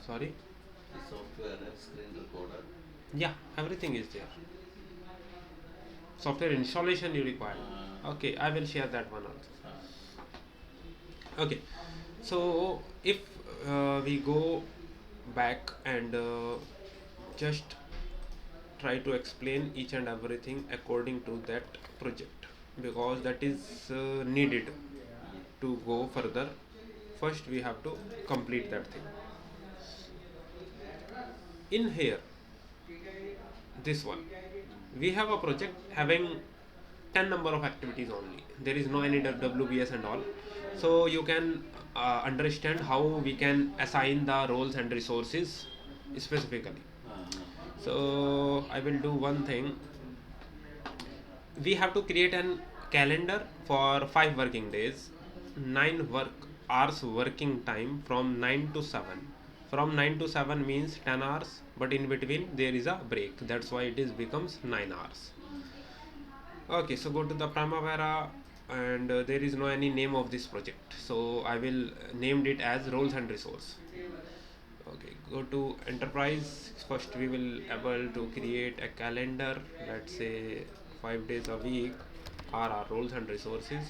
Sorry. The software screen recorder. Yeah, everything is there. Software installation you require. Uh, Okay, I will share that one also. uh, Okay, so if we go back and just try to explain each and everything according to that project, because that is needed to go further. First we have to complete that thing. In here, this one, we have a project having 10 number of activities only. There is no any WBS and all, so you can understand how we can assign the roles and resources specifically. So I will do one thing. We have to create an calendar for 5 working days, 9 work hours working time from 9 to 7. From 9 to 7 means 10 hours, but in between there is a break, that's why it is becomes 9 hours. Okay, so go to the Primavera, and there is no any name of this project, so I will named it as roles and resource. Okay, go to enterprise. First we will able to create a calendar, let's say 5 days a week are our roles and resources.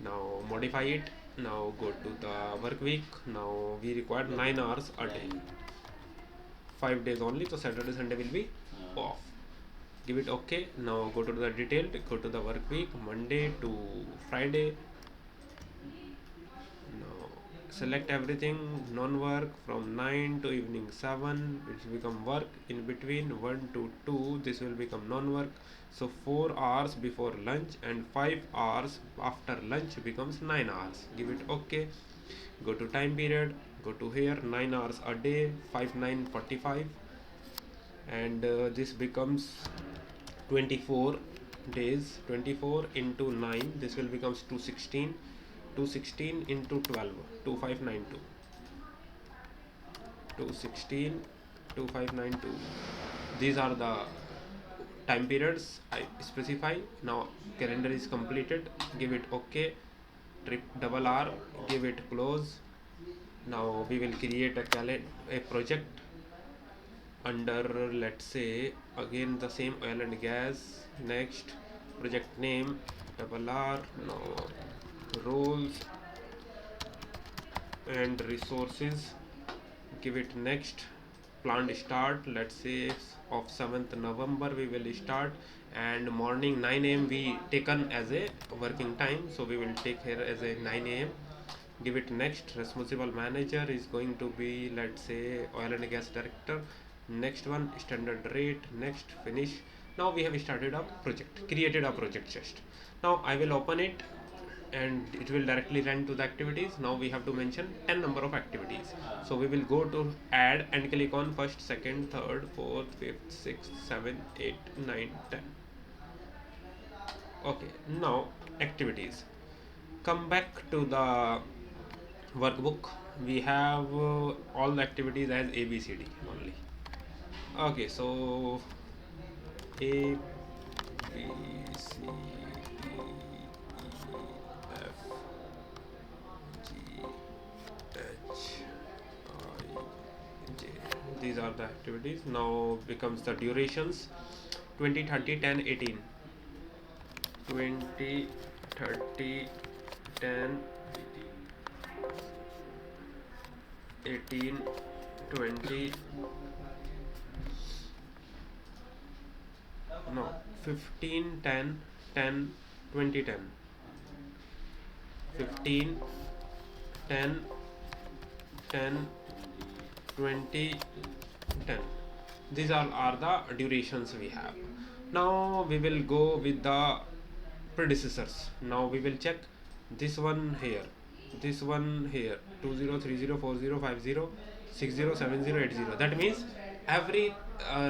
Now modify it. Now go to the work week. Now we require 9 hours a day, 5 days only, so Saturday Sunday will be off. Give it okay. Now go to the detailed, go to the work week, Monday to Friday. Now select everything, non-work from 9 to evening 7, which will become work. In between 1 to 2, this will become non-work. So 4 hours before lunch and 5 hours after lunch becomes 9 hours. Give it okay. Go to time period, go to here 9 hours a day, 5 9 45, and this becomes 24 days. 24 into 9, this will becomes 216. 216 into 12, 2592. 216 2592. These are the time periods I specify. Now calendar is completed. Give it okay. Trip double R. Give it close. Now we will create a project under, let's say, again the same oil and gas. Next, project name double R. Now roles and resources. Give it next. Planned start, let's say of 7th November we will start, and morning 9 a.m. we taken as a working time, so we will take here as a 9 a.m. Give it next. Responsible manager is going to be, let's say, oil and gas director. Next one, standard rate. Next, finish. Now we have started a project, created a project just. Now I will open it and it will directly run to the activities. Now we have to mention 10 number of activities, so we will go to add and click on first, second, third, fourth, fifth, sixth, seventh, eighth, 9, 10. Okay, now activities. Come back to the workbook. We have all the activities as ABCD only. Okay, so A B C D E F G H I J. These are the activities. Now becomes the durations: 20, 30, 10, 18. 20, 30, 10, 18, 20. No, 15, 10, 10, 20, 10. 15, 10, 10, 20, 10. These are the durations we have. Now we will go with the predecessors. Now we will check this one here, this one here, 20, 30, 40, 50, 60, 70, 80. That means every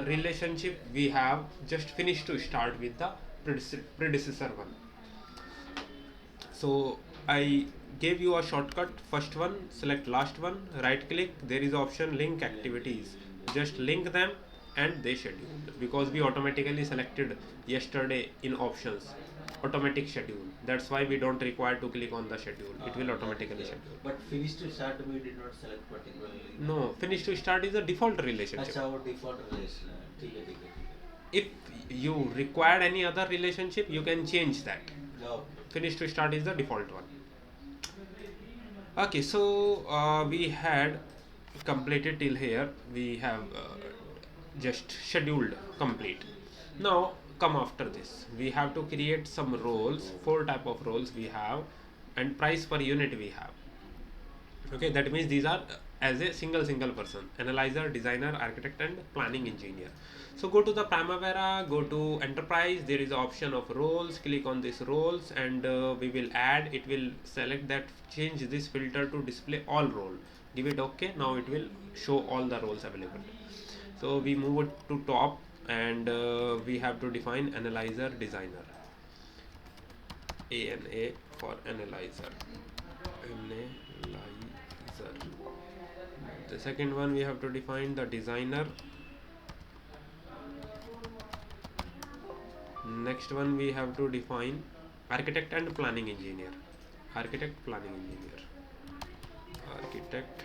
relationship we have just finished to start with the predecessor one. So I gave you a shortcut. First one, select last one, right click, there is option link activities. Just link them and they scheduled, because we automatically selected yesterday in options. automatic schedule. That's why we don't require to click on the schedule. It will automatically schedule. But finish to start we did not select particularly. No, finish to start is a default relationship. अच्छा वो default relation है ठीक है ठीक है ठीक If you require any other relationship, you can change that. है okay. Finish to start is the default one. Okay, so we had completed till here. We have just scheduled complete. Now come after this, we have to create some roles. 4 type of roles we have, and price per unit we have. Okay, that means these are as a single person: analyzer, designer, architect, and planning engineer. So go to the Primavera, go to enterprise, there is an option of roles, click on this roles, and we will add, it will select that, change this filter to display all role, give it okay. Now it will show all the roles available. So we move it to top, and we have to define analyzer, designer, ANA for analyzer. The second one we have to define the designer. Next one we have to define architect and planning engineer. Architect, planning engineer. Architect,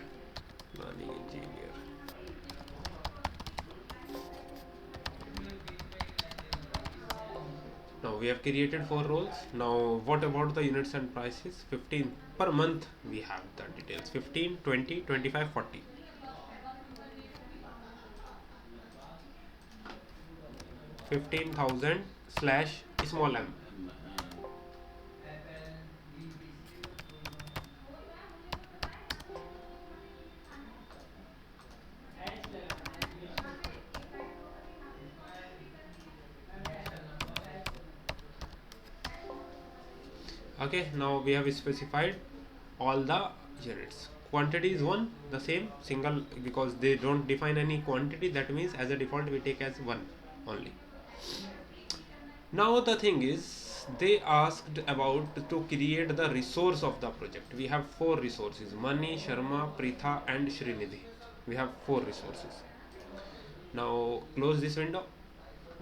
planning engineer. Now we have created 4 roles. Now what about the units and prices? 15 per month we have the details: 15, 20, 25, 40. 15,000 slash small m. Okay, now we have specified all the units. Quantity is 1, the same, single, because they don't define any quantity. That means as a default we take as 1 only. Now the thing is, they asked about to create the resource of the project. We have 4 resources: Mani, Sharma, Pritha, and Srinidhi. We have 4 resources. Now close this window,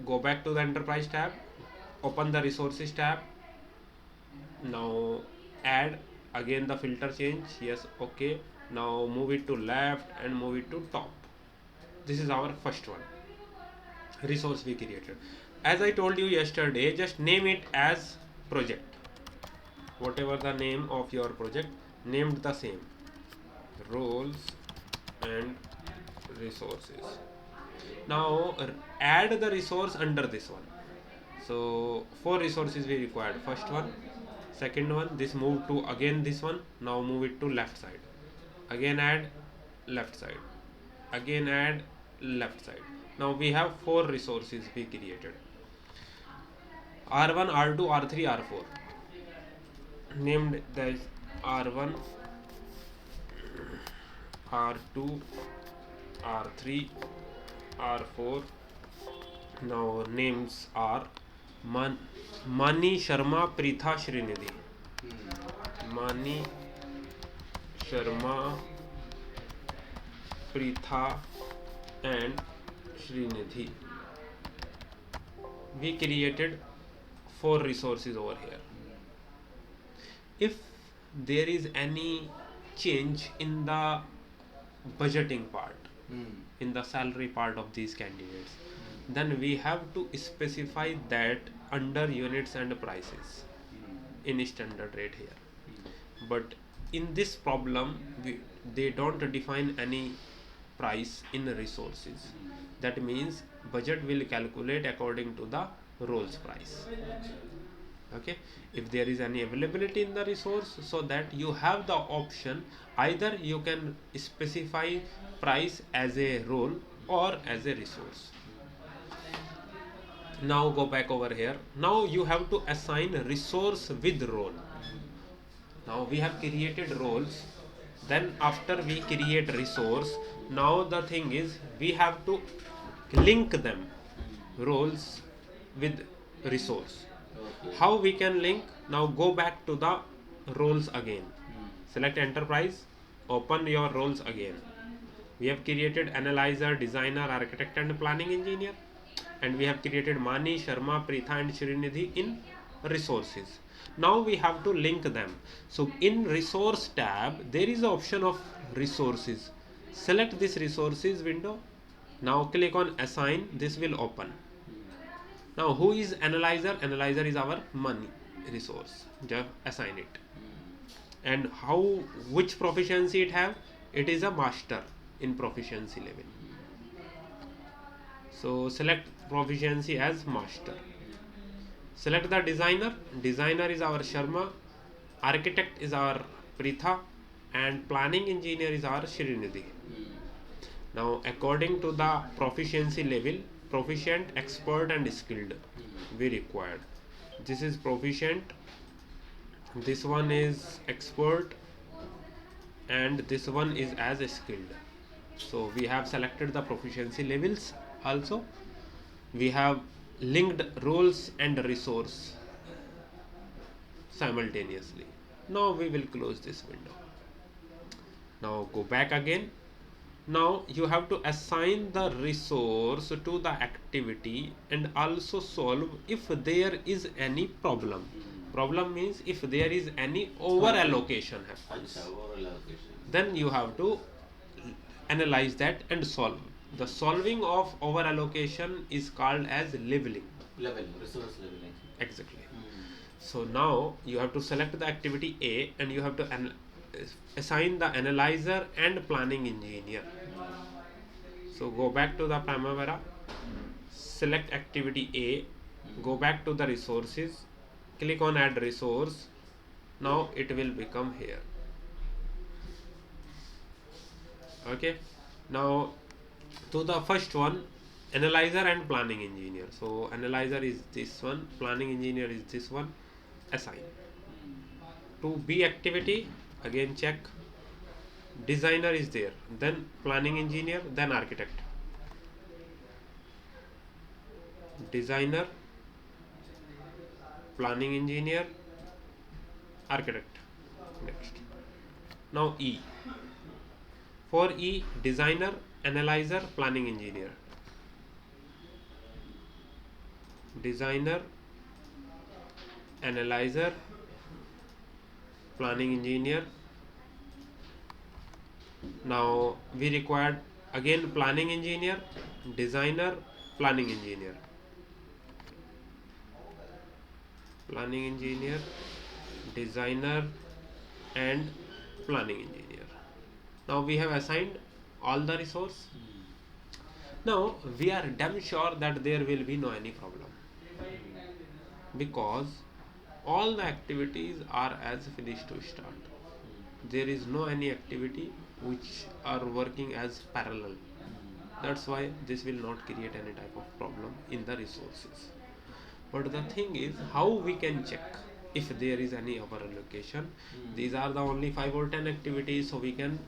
go back to the enterprise tab, open the resources tab. Now add, again the filter change, yes, okay. Now move it to left and move it to top. This is our first one, resource we created. As I told you yesterday, just name it as project. Whatever the name of your project, named the same: roles and resources. Now add the resource under this one. So 4 resources we required. First one, second one, this move to again this one. Now move it to left side, again add left side, again add left side. Now we have 4 resources we created: R1, R2, R3, R4. Named as R1, R2, R3, R4. Now names are Mani, Sharma, Pritha, Srinidhi. Mani, Sharma, Pritha, and Srinidhi. We created 4 resources over here. If there is any change in the budgeting part, in the salary part of these candidates, then we have to specify that under units and prices in standard rate here. But in this problem, they don't define any price in resources. That means budget will calculate according to the roles price. Okay, if there is any availability in the resource, so that you have the option, either you can specify price as a role or as a resource. Now go back over here. Now you have to assign resource with role. Now we have created roles, then after we create resource, now the thing is we have to link them, roles with resource. How we can link? Now go back to the roles again, select enterprise, open your roles again. We have created analyzer, designer, architect, and planning engineer, and we have created Mani, Sharma, Pritha, and Srinidhi in resources. Now we have to link them. So in resource tab there is an option of resources. Select this resources window. Now click on assign. This will open. Now who is analyzer? Analyzer is our money resource. Just assign it. And how, which proficiency it have? It is a master in proficiency level. So select proficiency as master. Select the designer. Designer is our Sharma. Architect is our Pritha. And planning engineer is our Shrinidhi. Now according to the proficiency level, proficient, expert and skilled we required. This is proficient, this one is expert, and this one is as skilled. So we have selected the proficiency levels. Also we have linked roles and resource simultaneously. Now we will close this window. Now go back again. Now you have to assign the resource to the activity and also solve if there is any problem. Problem means if there is any over allocation happens, then you have to analyze that and solve. The solving of over allocation is called as leveling. Resource leveling. Exactly. So now you have to select the activity A and you have to assign the analyzer and planning engineer. So go back to the Primavera, select activity A, go back to the resources, click on add resource. Now it will become here. Okay. Now to the first one, analyzer and planning engineer. So analyzer is this one, planning engineer is this one. Assign. To B activity, again check. Designer is there, then planning engineer, then architect. Designer, planning engineer, architect. Next. Now E. For E, designer, analyzer, planning engineer. Designer, analyzer, planning engineer. Now we required again planning engineer, designer, planning engineer. Planning engineer, designer and planning engineer. Now we have assigned all the resource. Now we are damn sure that there will be no any problem, because all the activities are as finished to start. There is no any activity which are working as parallel. That's why this will not create any type of problem in the resources. But the thing is how we can check if there is any over allocation. These are the only 5 or 10 activities, so we can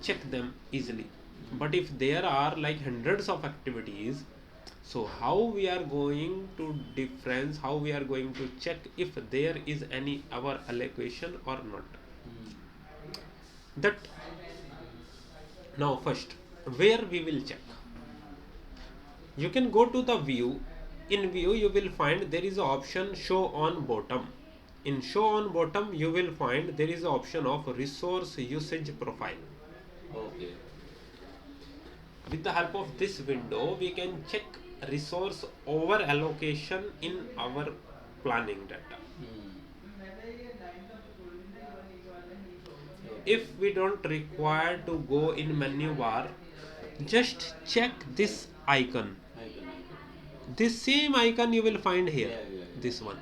check them easily. But if there are like hundreds of activities, so how we are going to difference, how we are going to check if there is any over allocation or not? That now first, where we will check? You can go to the view. In view you will find there is an option show on bottom. In show on bottom you will find there is an option of resource usage profile. Okay. With the help of this window we can check resource over allocation in our planning data. If we don't require to go in menu bar, just check this icon. This same icon you will find here. This one,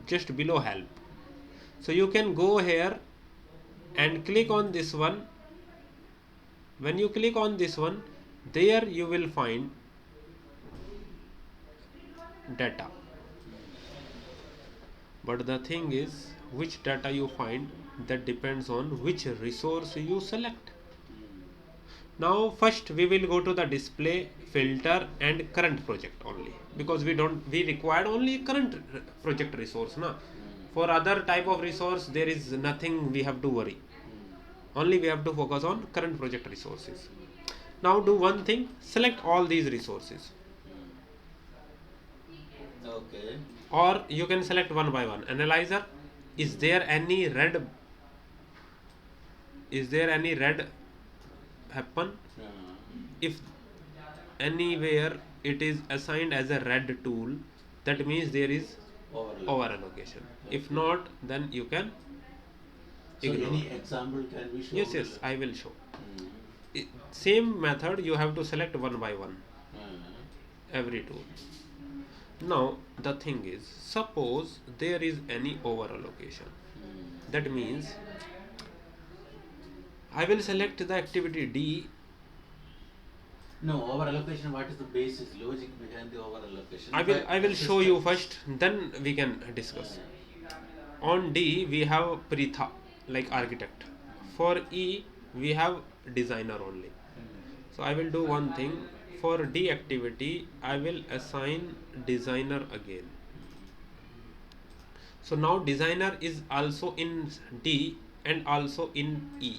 just below help. So you can go here and click on this one. When you click on this one, there you will find data. But the thing is, which data you find, that depends on which resource you select. Now first we will go to the display, filter and current project only, because we required only current project resource na. For other type of resource there is nothing we have to worry. Only we have to focus on current project resources. Now do one thing, select all these resources. Okay. or you can select one by one. Analyzer, is there any red, is there any red happen? If anywhere it is assigned as a red tool, that means there is Overlap. over allocation. If Okay. not, then you can So ignore. any example can be shown? Yes, I will show. Mm. Same method you have to select one by one Mm. every tool. Now the thing is, suppose there is any over allocation, Mm. that means I will select the activity D. No, over allocation, what is the basis logic behind the over allocation? I will show you first, then we can discuss. On D we have Pritha, like architect. For E we have designer only. So I will do one thing. For D activity I will assign designer again. So now designer is also in D and also in E.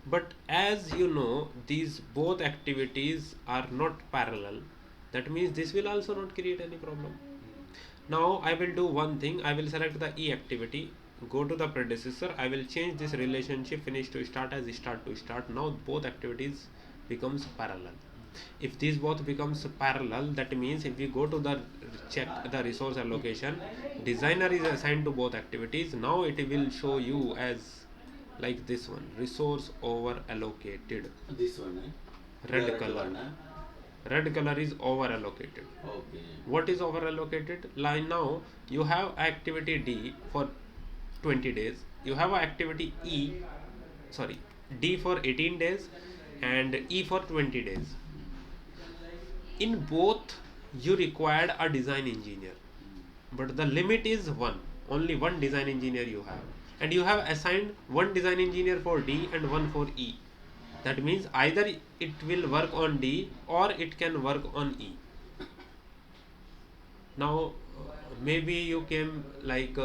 But as you know, these both activities are not parallel. That means this will also not create any problem. Now I will do one thing. I will select the E activity, go to the predecessor. I will change this relationship finish to start as start to start. Now both activities becomes parallel. If these both becomes parallel, that means if we go to the check the resource allocation, designer is assigned to both activities. Now it will show you as like this one, resource over allocated. This one, Red the color. one, Red color is over allocated. Okay. What is over allocated? Like now you have activity D for 20 days, you have activity D for 18 days and E for 20 days. In both you required a design engineer, but the limit is one, only one design engineer you have, and you have assigned one design engineer for D and one for E. That means either it will work on D or it can work on E. Now maybe you came like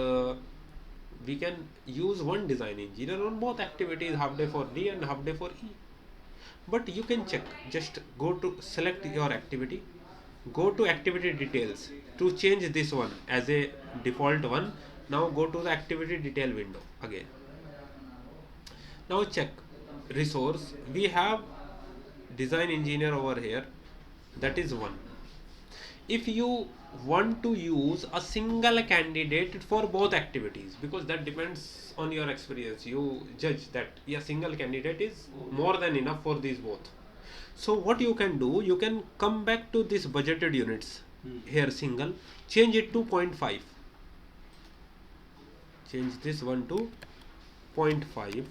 we can use one design engineer on both activities, half day for D and half day for E. But you can check, just go to select your activity, go to activity details to change this one as a default one. Now go to the activity detail window again. Now check resource, we have design engineer over here, that is one. If you want to use a single candidate for both activities, because that depends on your experience, you judge that a single candidate is more than enough for these both. So what you can do, you can come back to this budgeted units here, single, change it to 0.5, change this one to 0.5,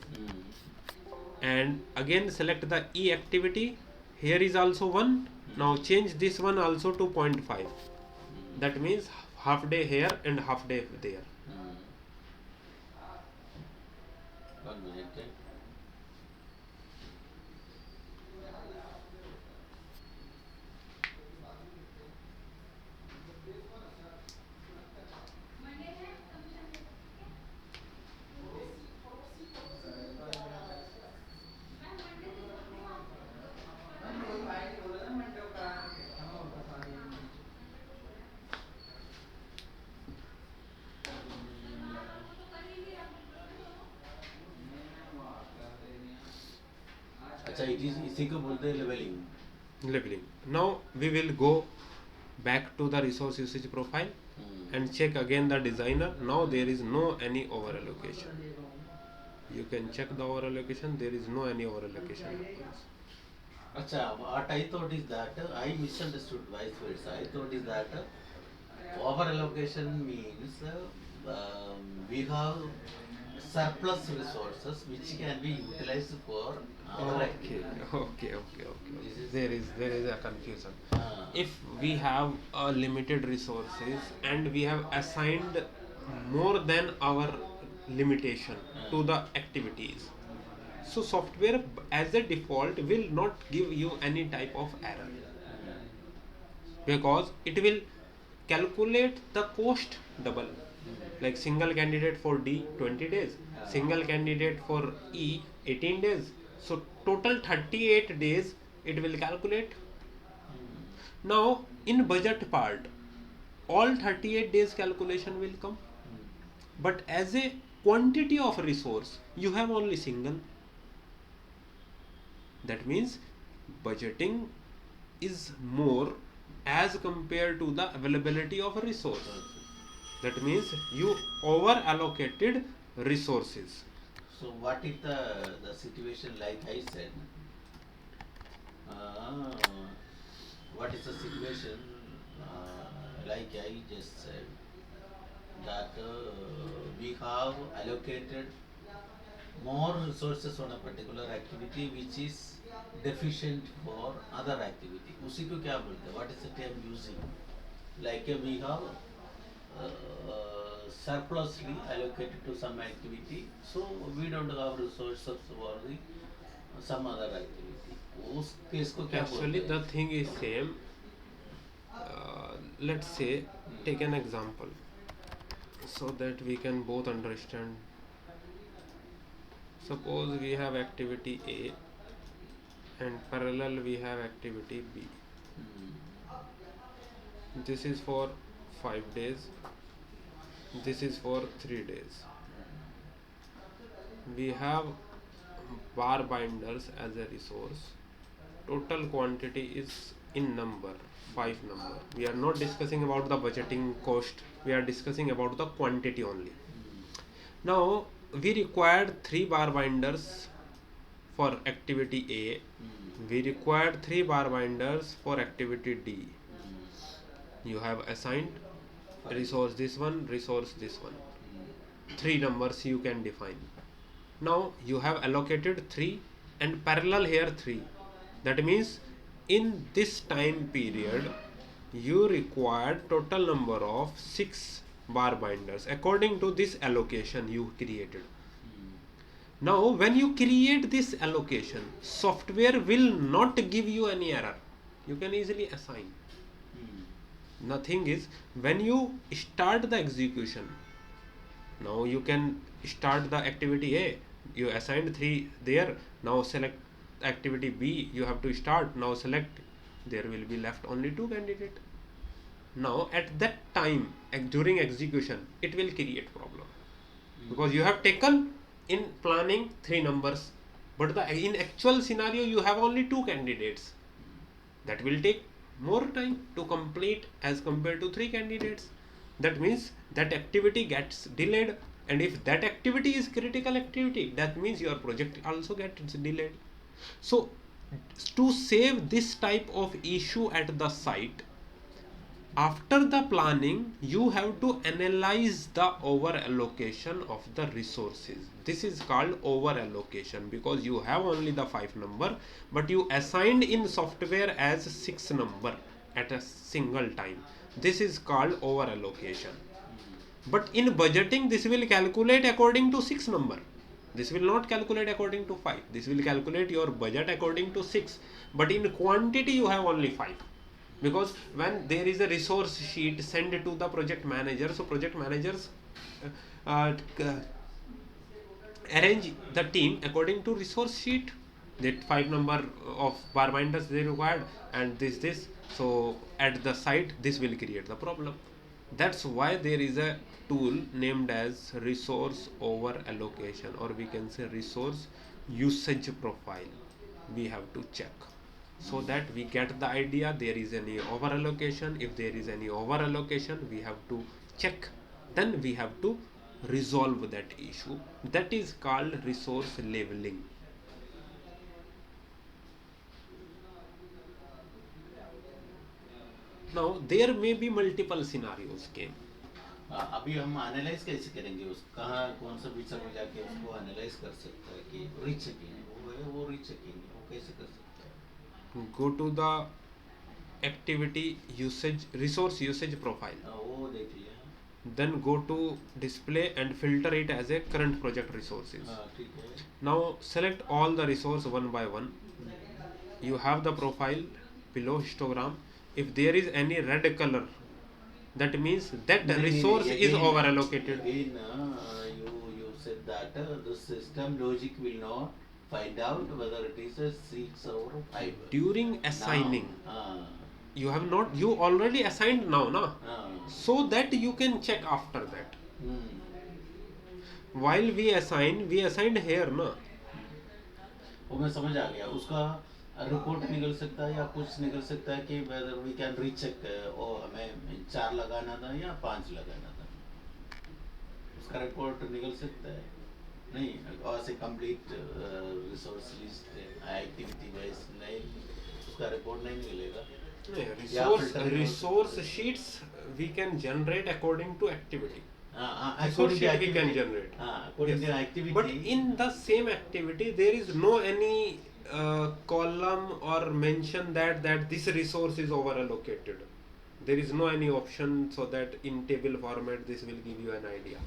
and again select the E activity, here is also one. Now change this one also to 0.5, that means half day here and half day there. 1 minute. अच्छा, it is इसी को बोलते हैं leveling. Labeling. Now we will go back to the resource usage profile and check again the designer. Now there is no any over allocation. You can check the over allocation, there is no any over allocation. अच्छा, what I thought is that I misunderstood vice versa. I thought is that over allocation means we have surplus resources which can be utilized for other activities. Okay. There is a confusion. Ah. If we have limited resources and we have assigned more than our limitation to the activities, so software as a default will not give you any type of error, because it will calculate the cost double, like single candidate for D 20 days, single candidate for E 18 days, so total 38 days it will calculate. Now in budget part, all 38 days calculation will come. Hmm. But as a quantity of resource, you have only single. That means budgeting is more as compared to the availability of a resource. That means you over allocated resources. So what if the situation like I said? Uh, what is the situation like I just said that we have allocated more resources on a particular activity which is deficient for other activity. उसी को क्या बोलते हैं? What is the term using? Like we have surplusly allocated to some activity, so we don't have resources for the some other activity. उस case को क्या Actually, बोलते the हैं? thing is same. Let's say, take an example so that we can both understand. Suppose we have activity A and parallel we have activity B. Hmm. This is for 5 days, this is for 3 days. We have bar binders as a resource. Total quantity is in number 5 number. We are not discussing about the budgeting cost, we are discussing about the quantity only. Now we required 3 bar binders for activity A, we required 3 bar binders for activity D. You have assigned resource this one, resource this one. 3 numbers you can define. Now you have allocated 3 and parallel here 3. That means in this time period you required total number of 6 bar binders according to this allocation you created. Now when you create this allocation, software will not give you any error. You can easily assign. Nothing is, when you start the execution, now you can start the activity A, you assigned 3 there, now select activity B, you have to start, now select, there will be left only 2 candidates. Now at that time during execution it will create problem because you have taken in planning 3 numbers, but in actual scenario you have only 2 candidates. That will take more time to complete as compared to 3 candidates. That means that activity gets delayed, and if that activity is critical activity, that means your project also gets delayed. So to save this type of issue at the site, after the planning you have to analyze the over allocation of the resources. This is called over allocation because you have only the 5 number, but you assigned in software as 6 number at a single time. This is called over allocation. But in budgeting this will calculate according to 6 number. This will not calculate according to 5. This will calculate your budget according to 6, but in quantity you have only 5. Because when there is a resource sheet sent to the project manager, so project managers arrange the team according to resource sheet, that 5 number of bar binders they required, and this, so at the site this will create the problem. That's why there is a tool named as resource over allocation, or we can say resource usage profile. We have to check so that we get the idea there is any over allocation. If there is any over allocation we have to check, then we have to resolve that issue. That is called resource leveling. Now there may be multiple scenarios came. अभी हम analyse कैसे करेंगे उस कहाँ कौन सा feature में जाके उसको एनालाइज कर सकते हैं कि रीचेकिंग वो है वो रीचेकिंग वो कैसे कर सकते हैं? Go to the activity usage resource usage profile, वो देख लिया. then go to display and filter it as a current project resources. हाँ ठीक है. Now select all the resource one by one. You have the profile below histogram. If there is any red color, that means that the resource is over allocated. Again, you said that the system logic will not find out whether it is a 6 or 5. During assigning, Now, You have not, you already assigned now, na? हाँ. So that you can check after that. Hmm. While we assigned here, na? वो मैं समझ आ गया उसका. Report निकल सकता है या कुछ निकल सकता है कि वेदर वी कैन रीचेक और हमें 4 लगाना था या 5 लगाना था. उसका रिपोर्ट निकल सकता है. नहीं और से complete resource list activity wise नहीं उसका रिपोर्ट नहीं मिलेगा. Yeah, या resource filter resource sheets we can generate according to activity. Resource according sheet to we can activity. generate. हाँ according to Yes. Activity. But in the same activity, there is no any column or mention that this resource is over allocated. There is no any option so that in table format this will give you an idea.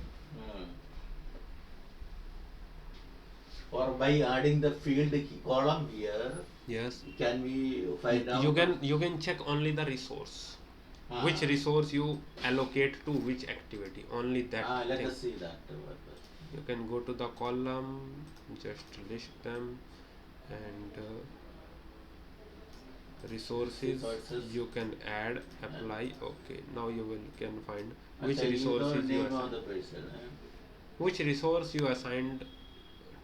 Or by adding the field column here, Yes. can we find out? You can check only the resource. Which resource you allocate to which activity. Only that. Let thing. us see that. You can go to the column, just list them, and resources you can add, apply. Okay, now you will can find which resources you assigned. Which resource you assigned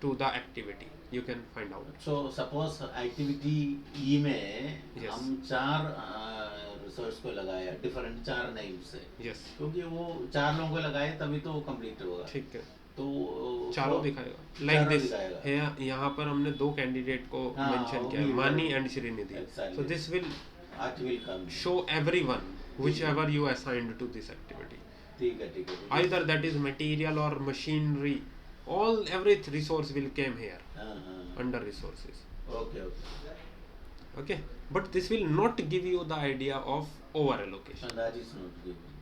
to the activity. You can find out. So suppose activity E में Yes. हम 4 resource को लगाया different 4 name से. Yes. क्योंकि वो 4 लोगों को लगाए तभी तो कंप्लीट होगा. ठीक है. तो चारों दिखाएगा लाइक दिस. यहाँ पर हमने 2 कैंडिडेट को मेंशन किया है, Mani and Shrinidhi. So this will show everyone whichever you assigned to this activity. ठीक है ठीक है. Either that is material or machinery, every resource will came here under resources. Okay. Okay, but this will not give you the idea of over allocation. And that is not given.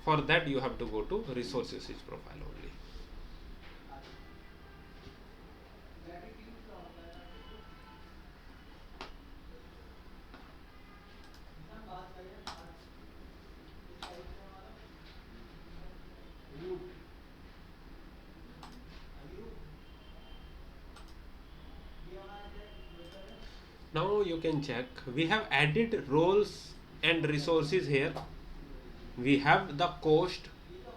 For that you have to go to resource usage profile only. Now you can check, we have added roles and resources here. We have the cost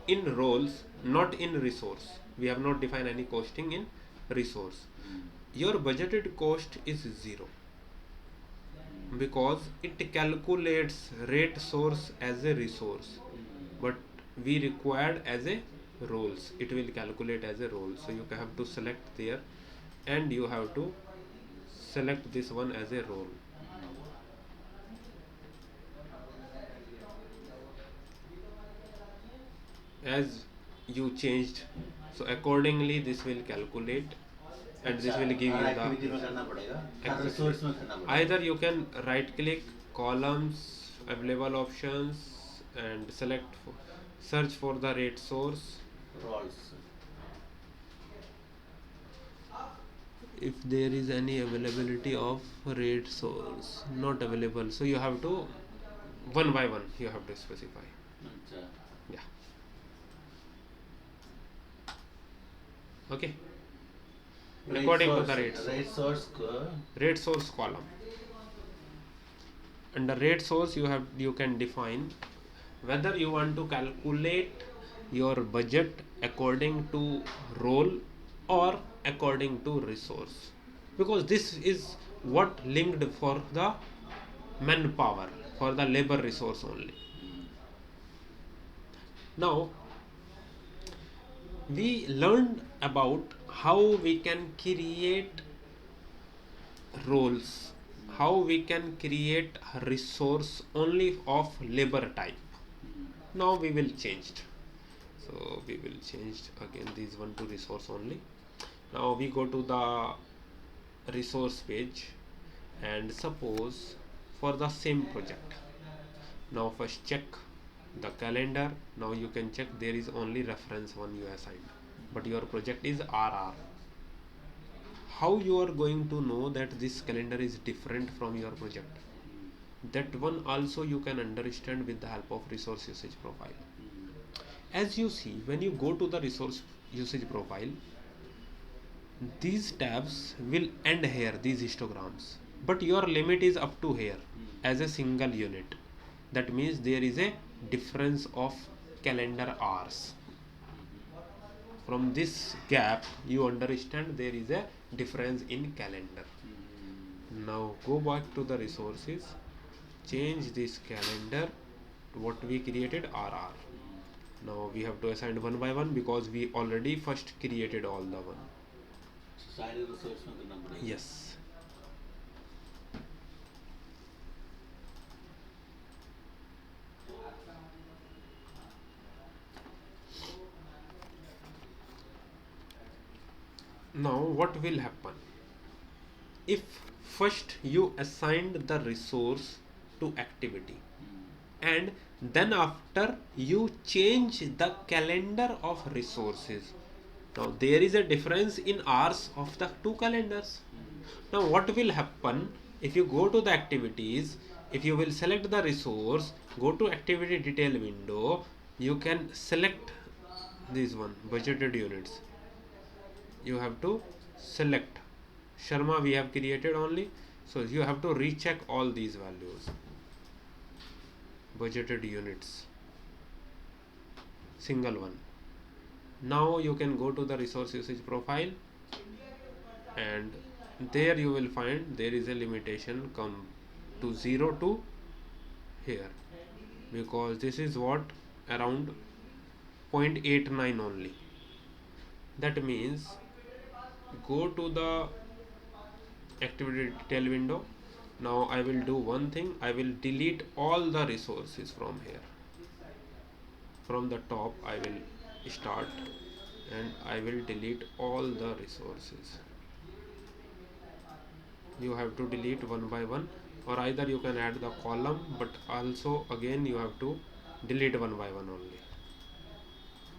in roles, not in resource. We have not defined any costing in resource. Your budgeted cost is 0 because it calculates rate source as a resource, but we required as a roles. It will calculate as a role. So you have to select there, and you have to select this one as a role. As you changed, so accordingly this will calculate, and this will give you the Exactly. either you can right click columns, available options, and select search for the rate source. Roles. If there is any availability of rate source not available, so you have to one by one you have to specify. Yeah. Okay. According to the rate source column. Under rate source you can define whether you want to calculate your budget according to role or according to resource, because this is what linked for the manpower, for the labor resource only. Now we learned about how we can create roles, how we can create a resource only of labor type. Now we will change. So we will change again these one to resource only. Now we go to the resource page, and suppose for the same project, now first check the calendar. Now you can check there is only reference one you assigned, but your project is RR. How you are going to know that this calendar is different from your project? That one also you can understand with the help of resource usage profile. As you see, when you go to the resource usage profile, these tabs will end here, these histograms. but your limit is up to here Hmm. as a single unit. That means there is a difference of calendar hours. From this gap you understand there is a difference in calendar. Hmm. Now go back to the resources, change this calendar to what we created RR. Now we have to assign one by one because we already first created all the one. So salary resource on the number. Yes. Now what will happen if first you assigned the resource to activity and then after you change the calendar of resources? Now there is a difference in hours of the two calendars. Now what will happen if you go to the activities, if you will select the resource, go to activity detail window, you can select this one budgeted units. You have to select Sharma we have created only, so you have to recheck all these values. Budgeted units, single one. Now you can go to the resource usage profile and there you will find there is a limitation come to 0 to here because this is what around 0.89 only. That means go to the activity detail window. Now I will do one thing, I will delete all the resources from here. From the top I will start and I will delete all the resources. You have to delete one by one, or either you can add the column, but also again you have to delete one by one only.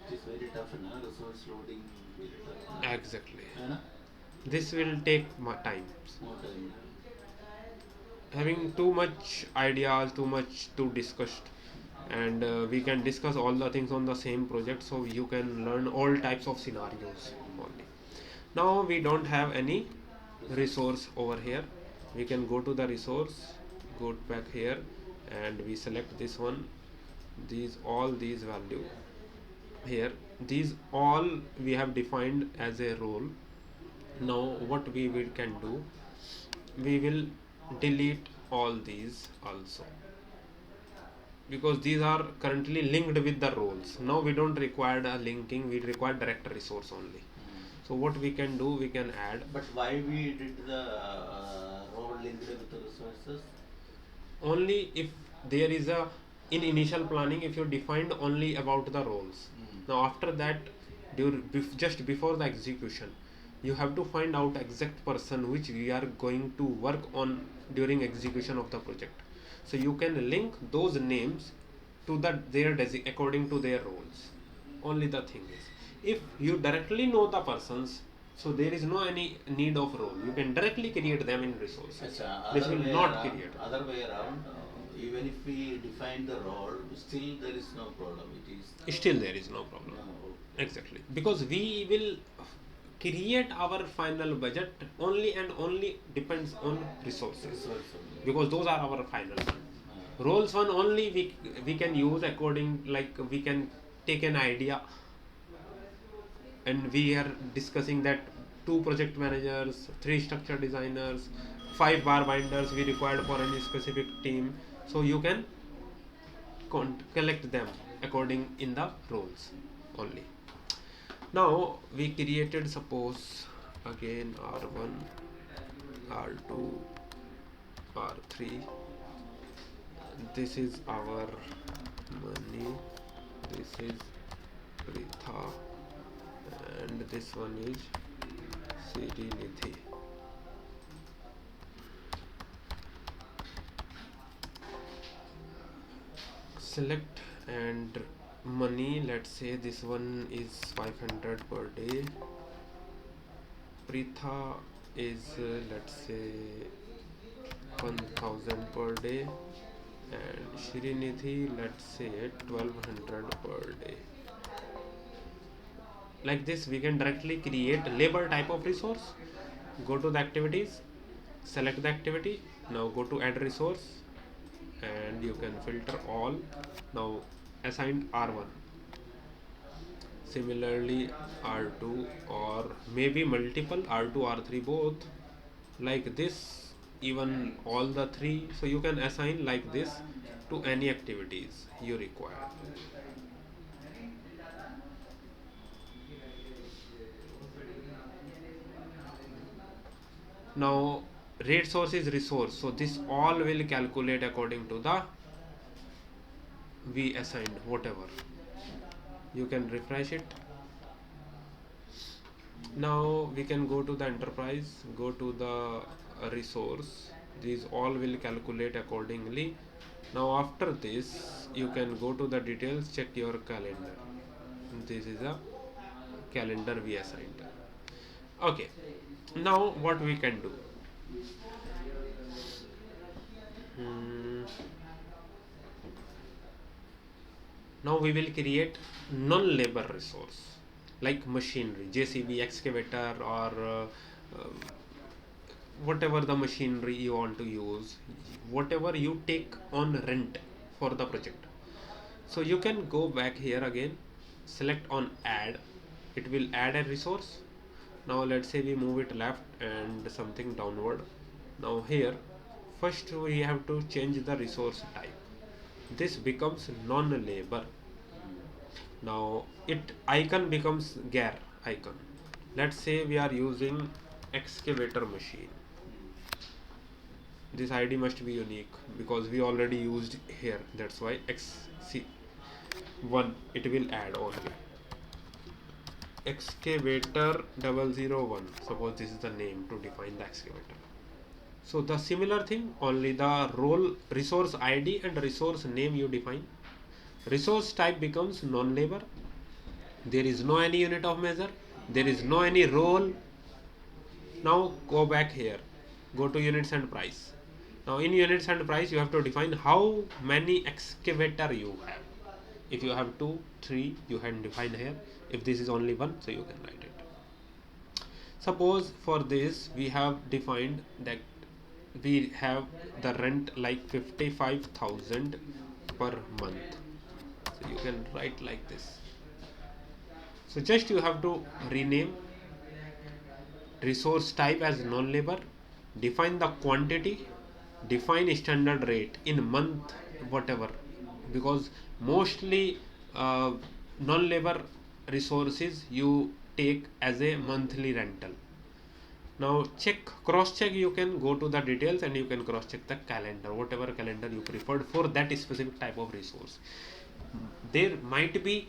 It is very tough, na? Resource loading very tough. Na? Exactly. Na? This will take time. More time. Having too much ideas, too much to discuss, and we can discuss all the things on the same project, so you can learn all types of scenarios only. Now we don't have any resource over here. We can go to the resource, go back here, and we select this one. These all these value here. These all we have defined as a role. Now what we will can do, we will delete all these also because these are currently linked with the roles. Now we don't require a linking, we require direct resource only. So what we can do, we can add But why we did the role linked with the resources? only if there is a in initial planning, if you defined only about the roles. Now after that, just before the execution, you have to find out exact person which we are going to work on during execution of the project. So you can link those names to their according to their roles. Only the thing is, if you directly know the persons, so there is no any need of role. You can directly create them in resources. This will not create. Other way around, even if we define the role, still there is no problem. It is Still there is no problem. no. Exactly, because we will create our final budget only and only depends on resources, Resource only. because those are our final one. Uh, Roles one only we can use according, like we can take an idea, and we are discussing that two project managers, three structure designers, five bar binders we required for any specific team, so you can collect them according in the roles only. Now we created, suppose again R1, R2, R3. This is our money, this is Pritha, and this one is Siddhi. Select and money, let's say this one is 500 per day. Pritha is let's say 1000 per day, and Shrinidhi let's say 1200 per day. Like this we can directly create label type of resource. Go to the activities, select the activity. Now go to add resource and you can filter all. Now assign R1, similarly R2, or maybe multiple R2 R3 both, like this, even all the three. So you can assign like this to any activities you require. Now rate source is resource, so this all will calculate according to the we assigned whatever. You can refresh it. Now we can go to the enterprise, go to the resource. These all will calculate accordingly. Now after this you can go to the details, check your calendar. This is a calendar we assigned. Okay, now what we can do. Hmm. Now we will create non-labor resource like machinery, JCB, excavator, or whatever the machinery you want to use, whatever you take on rent for the project. So you can go back here again, select on add, it will add a resource. Now let's say we move it left and something downward. Now here first we have to change the resource type. This becomes non-labor. Now it icon becomes gear icon. Let's say we are using excavator machine. This ID must be unique because we already used here, that's why XC1 it will add only excavator 001. Suppose this is the name to define the excavator. So the similar thing, only the role resource ID and resource name you define. Resource type becomes non-labor. There is no any unit of measure, there is no any role. Now go back here, go to units and price. Now in units and price you have to define how many excavator you have. If you have 2, 3, you can define here. If this is only 1, so you can write it. Suppose for this we have defined that we have the rent like 55,000 per month. So you can write like this. So just you have to rename resource type as non-labor, define the quantity, define standard rate in month whatever, because mostly non-labor resources you take as a monthly rental. Now check, cross check, you can go to the details and you can cross check the calendar, whatever calendar you preferred for that specific type of resource. There might be,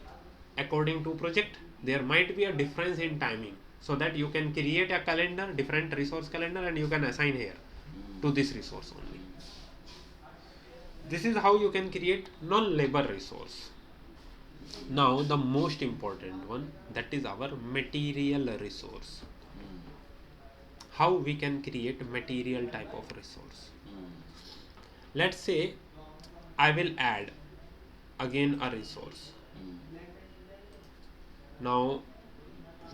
according to project, there might be a difference in timing, so that you can create a calendar, different resource calendar, and you can assign here to this resource only. This is how you can create non-labor resource. Now the most important one, that is our material resource. How we can create material type of resource. Let's say I will add again a resource. Now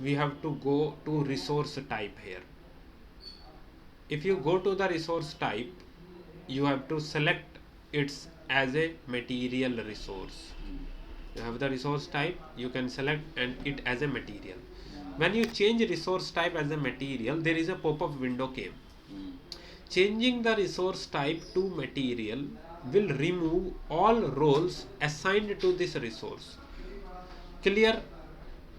we have to go to resource type here. If you go to the resource type, you have to select it as a material resource. You have the resource type, you can select and it as a material. When you change resource type as a material, there is a pop-up window came. Changing the resource type to material will remove all roles assigned to this resource. Clear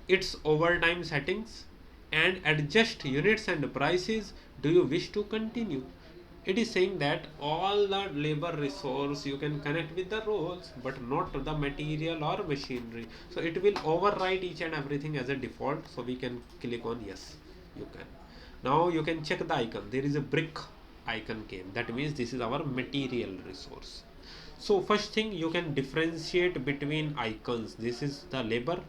its overtime settings and adjust units and prices. Do you wish to continue? It is saying that all the labor resource you can connect with the roles but not the material or machinery. So it will overwrite each and everything as a default. So we can click on yes, you can. Now you can check the icon. There is a brick icon came. That means this is our material resource. So first thing, you can differentiate between icons. This is the labor,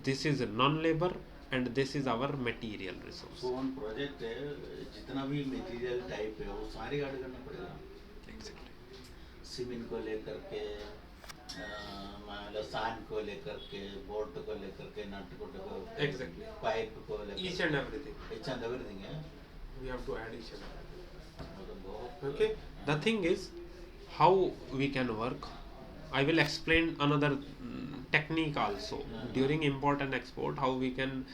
this is non-labor, and this is our material resource. So on project जितना भी material type है वो सारे add करना पड़ेगा. Exactly. Cement को लेकर के मतलब sand को लेकर के bolt को लेकर के nut को लेकर Exactly. pipe को लेकर Each and everything. each and everything है. We have to add each other. Okay. The thing is how we can work. I will explain another technique also during import and export, how we can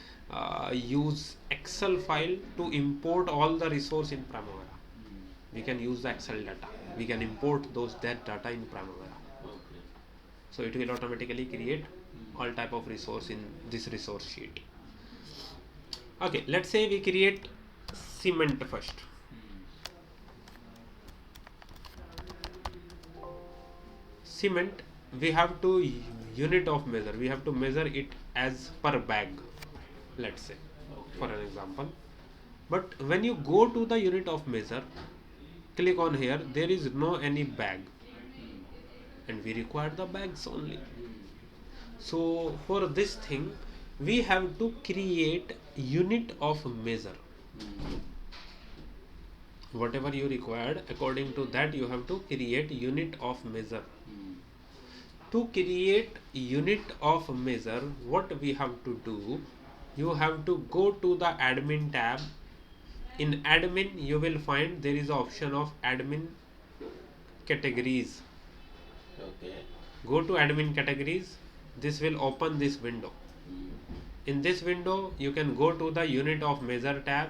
use Excel file to import all the resource in Primavera. We can use the Excel data. We can import that data in Primavera. Okay. So it will automatically create all type of resource in this resource sheet. Okay, let's say we create cement first. Cement, we have to unit of measure. We have to measure it as per bag. Let's say, Okay. for an example. But when you go to the unit of measure, click on here. There is no any bag, and we require the bags only. So for this thing, we have to create unit of measure. Whatever you required, according to that you have to create unit of measure. To create unit of measure, what we have to do, you have to go to the admin tab. In admin you will find there is an option of admin categories. Okay. Go to admin categories. This will open this window. In this window you can go to the unit of measure tab.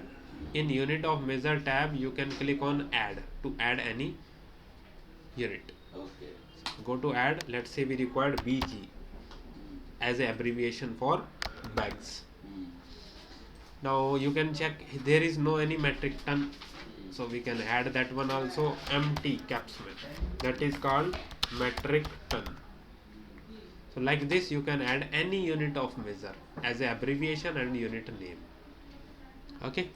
In unit of measure tab you can click on add to add any unit. Okay. Go to add. Let's say we required BG as an abbreviation for bags. Now you can check there is no any metric ton, so we can add that one also. MT capsule, that is called metric ton. So like this you can add any unit of measure as an abbreviation and unit name. Okay.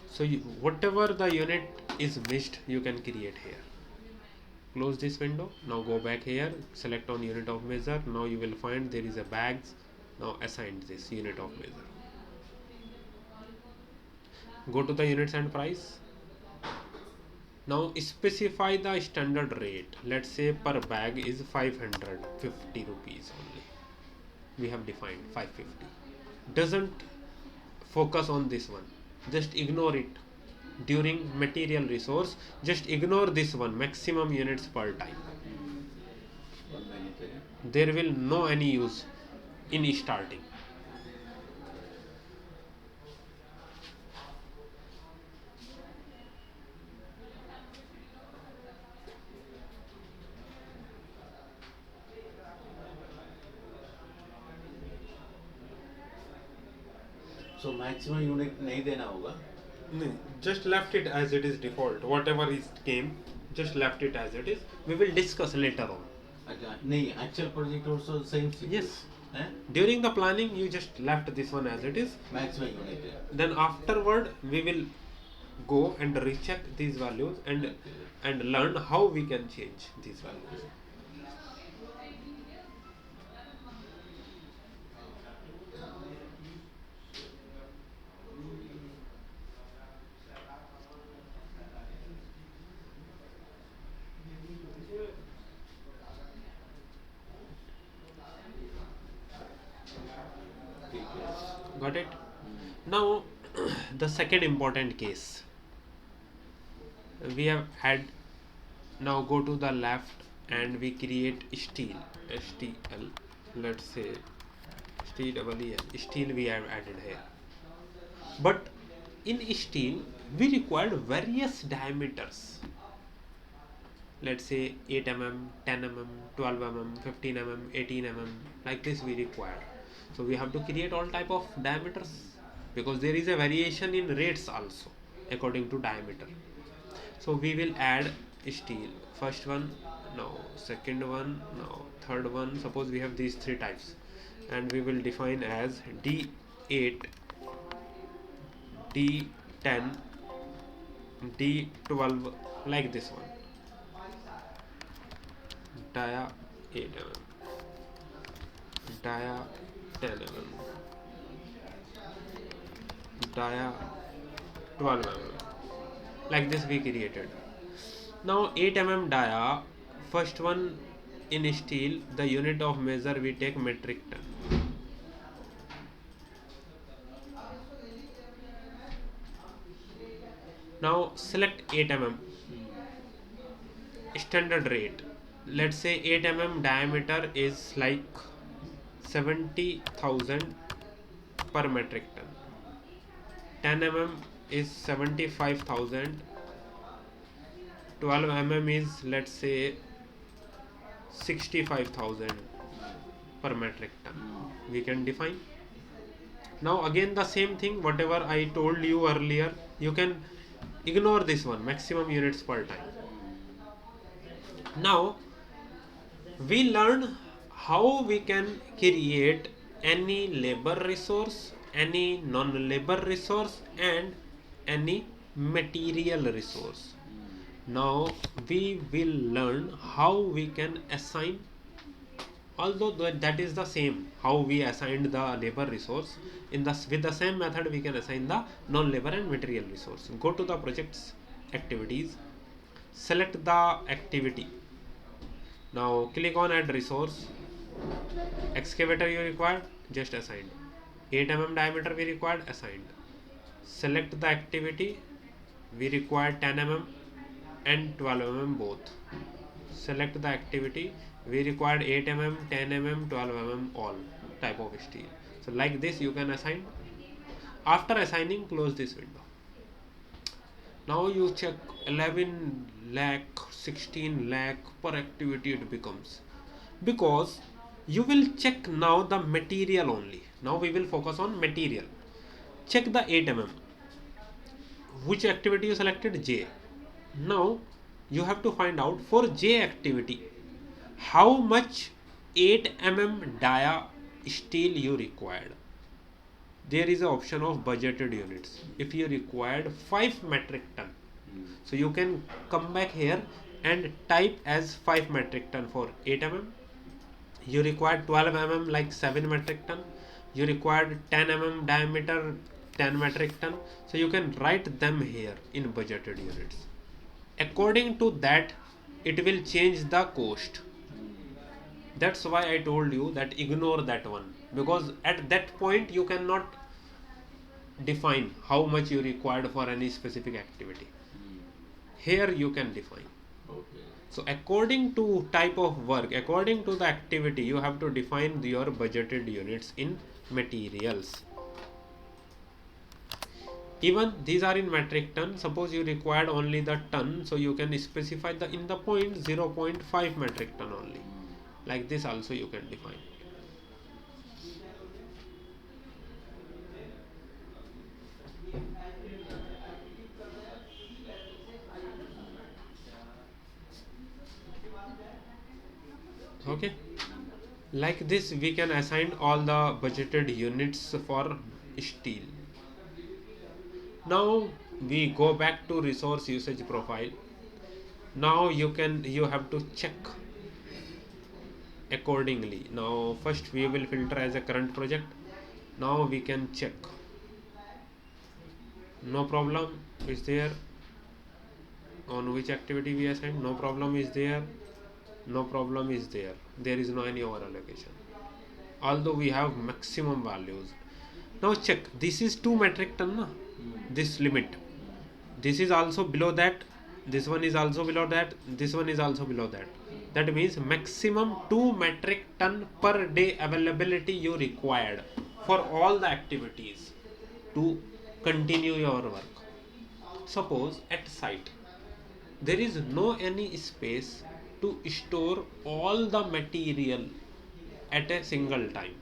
So whatever the unit is missed you can create here. Close this window. Now go back here, select on unit of measure. Now you will find there is a bags. Now assign this unit of measure. Go to the units and price. Now specify the standard rate. Let's say per bag is 550 rupees only. We have defined 550. Doesn't focus on this one. Just ignore it. During material resource, just ignore this one, maximum units per time. There will no any use in starting. So maximum unit नहीं देना होगा. Just left it as it is default. Whatever is came, just left it as it is. We will discuss later on. अच्छा नहीं, actual project also same thing. Yes. Eh? During the planning, you just left this one as it is. Maximum unit. Then afterward, we will go and recheck these values and learn how we can change these values. Got it? Now the second important case we have had. Now go to the left and we create steel. STL. Let's say STEEL. Steel we have added here. But in steel we required various diameters. Let's say 8 mm, 10 mm, 12 mm, 15 mm, 18 mm, like this we require. So we have to create all type of diameters because there is a variation in rates also according to diameter. So we will add steel. First one, now second one, now third one. Suppose we have these three types and we will define as D8, D10, D12, like this one. Dia 8 mm, dia 10 mm, dia 12 mm, like this we created. Now 8 mm dia, first one in steel, the unit of measure we take metric ton. Now select 8 mm standard rate. Let's say 8 mm diameter is like 70,000 per metric ton. 10 mm is 75,000. 12 mm is, let's say, 65,000 per metric ton. We can define. Now again the same thing, whatever I told you earlier, you can ignore this one, maximum units per time. Now we learn how we can create any labor resource, any non-labor resource, and any material resource. Now we will learn how we can assign, although that is the same how we assigned the labor resource. In the with the same method we can assign the non-labor and material resource. Go to the projects activities, select the activity. Now click on add resource. Excavator you required, just assigned. 8 mm diameter we required, assigned. Select the activity, we require 10 mm and 12 mm both. Select the activity, we required 8 mm, 10 mm, 12 mm all type of steel. So like this you can assign. After assigning, close this window. Now you check 11 lakh, 16 lakh per activity it becomes, because you will check now the material only. Now we will focus on material. Check the 8 mm. Which activity you selected? J. Now you have to find out for J activity how much 8 mm dia steel you required. There is an option of budgeted units. If you required 5 metric ton, so you can come back here and type as 5 metric ton for 8 mm. You required 12 mm like 7 metric ton. You required 10 mm diameter 10 metric ton. So you can write them here in budgeted units. According to that, it will change the cost. That's why I told you that ignore that one, because at that point you cannot define how much you required for any specific activity. Here you can define. Okay. So according to type of work, according to the activity, you have to define your budgeted units in materials. Even these are in metric ton. Suppose you required only the ton, so you can specify the in the point 0.5 metric ton only. Like this also you can define. Okay, like this we can assign all the budgeted units for steel. Now we go back to resource usage profile. Now you have to check accordingly. Now first we will filter as a current project. Now we can check. No problem is there. On which activity we assigned, no problem is there. No problem is there. There is no any over allocation, although we have maximum values. Now check, this is 2 metric ton na? This limit, this is also below that, this one is also below that, this one is also below that. That means maximum 2 metric ton per day availability you required for all the activities to continue your work. Suppose at site there is no any space to store all the material at a single time,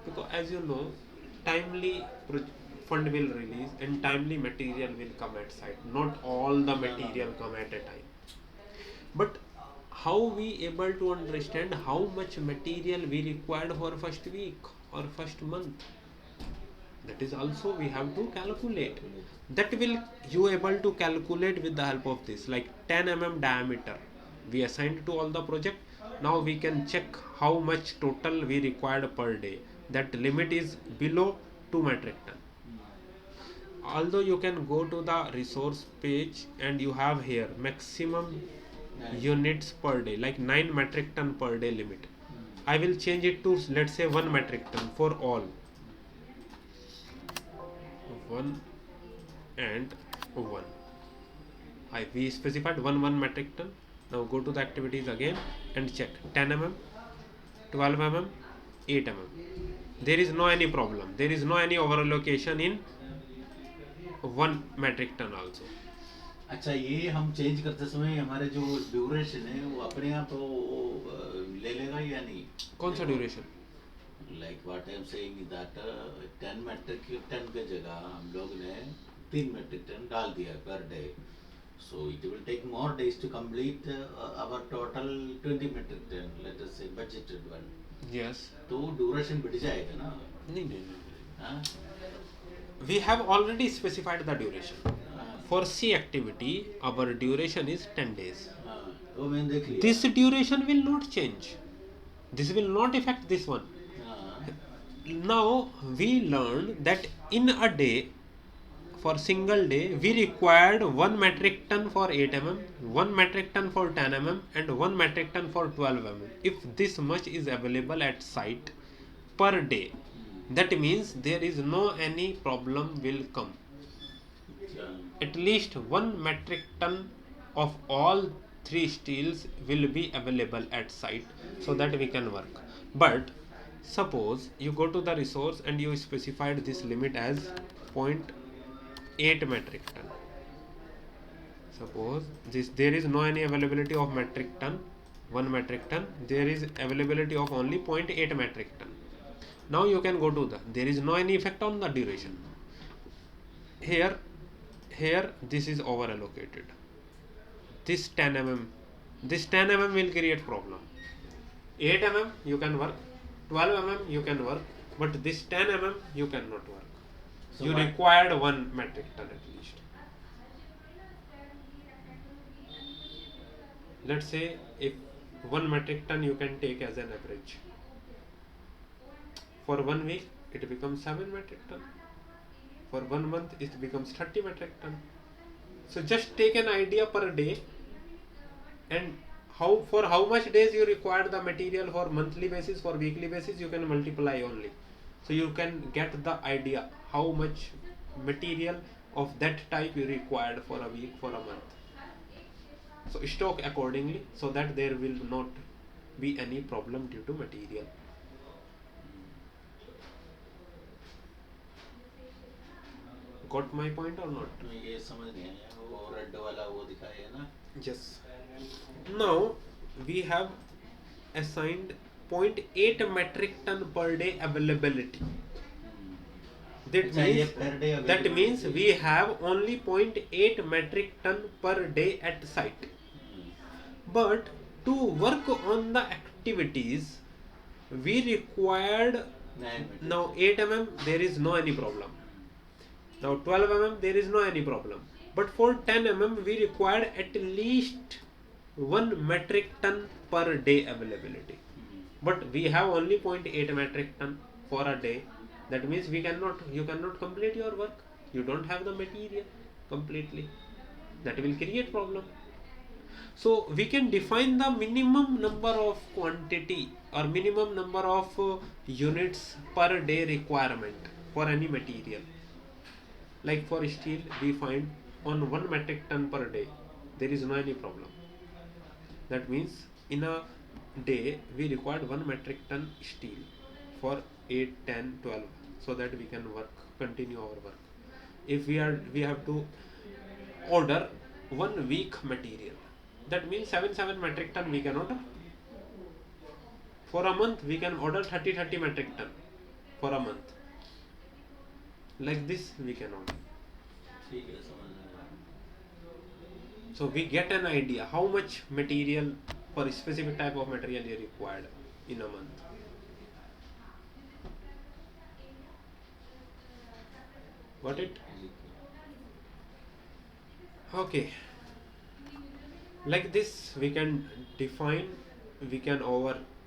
because as you know, timely fund will release and timely material will come at site. Not all the material come at a time. But how we able to understand how much material we required for first week or first month? That is also we have to calculate. That will you able to calculate with the help of this, like 10 mm diameter we assigned to all the project. Now we can check how much total we required per day. That limit is below 2 metric ton. Although you can go to the resource page and you have here maximum units per day, like 9 metric ton per day limit. I will change it to, let's say, 1 metric ton for all. 1 and 1. We specified 1 metric ton. Now go to the activities again and check 10 mm, 12 mm, 8 mm. There is no any problem. There is no any over allocation in 1 metric ton also. अच्छा, ये हम change करते समय हमारे जो duration है वो अपने आप वो ले लेगा या नहीं? कौन सा duration? Like what I am saying is that 10 metric ton के जगह हम लोग ने 3 मेट्रिक टन डाल दिया per day, so it will take more days to complete our total 20 metric ton, let us say budgeted one. Yes. तो duration बढ़ जाएगा ना? नहीं. हाँ? We have already specified the duration. For C activity, our duration is 10 days. हाँ, वो मैंने देख लिया. This duration will not change. This will not affect this one. हाँ. Now we learned that in a day, for single day, we required 1 metric ton for 8 mm, 1 metric ton for 10 mm, and 1 metric ton for 12 mm. If this much is available at site per day, that means there is no any problem will come. At least 1 metric ton of all 3 steels will be available at site, so that we can work. But suppose you go to the resource and you specified this limit as 0.8 metric ton. Suppose there is no any availability of metric ton, 1 metric ton, there is availability of only 0.8 metric ton. Now you can go to there is no any effect on the duration. Here this is over allocated. This 10 mm will create problem. 8 mm you can work, 12 mm you can work, but this 10 mm you cannot work. So you required 1 metric ton at least. Let's say if 1 metric ton you can take as an average. For 1 week it becomes 7 metric ton. For 1 month it becomes 30 metric ton. So just take an idea per day, and for how much days you require the material for monthly basis, for weekly basis, you can multiply only. So you can get the idea how much material of that type you required for a week, for a month. So stock accordingly, so that there will not be any problem due to material. Got my point or not? ये समझ नहीं आया, वो red वाला वो दिखाया है ना? Yes. Now we have assigned 0.8 metric ton per day availability. That means we have only 0.8 metric ton per day at site. But to work on the activities, we required, now 8 mm there is no any problem. Now 12 mm there is no any problem. But for 10 mm we required at least 1 metric ton per day availability. But we have only 0.8 metric ton for a day. That means you cannot complete your work. You don't have the material completely. That will create problem. So we can define the minimum number of quantity or minimum number of units per day requirement for any material. Like for steel, we find on 1 metric ton per day, there is no any problem. That means in a day, we required 1 metric ton steel for 8, 10, 12, so that we can continue our work. If we have to order 1 week material, that means 7 metric ton we can order. For a month, we can order 30 metric ton for a month. Like this we can order. So we get an idea how much material for a specific type of material you required in a month. Got it? Okay. Like this we can define, we can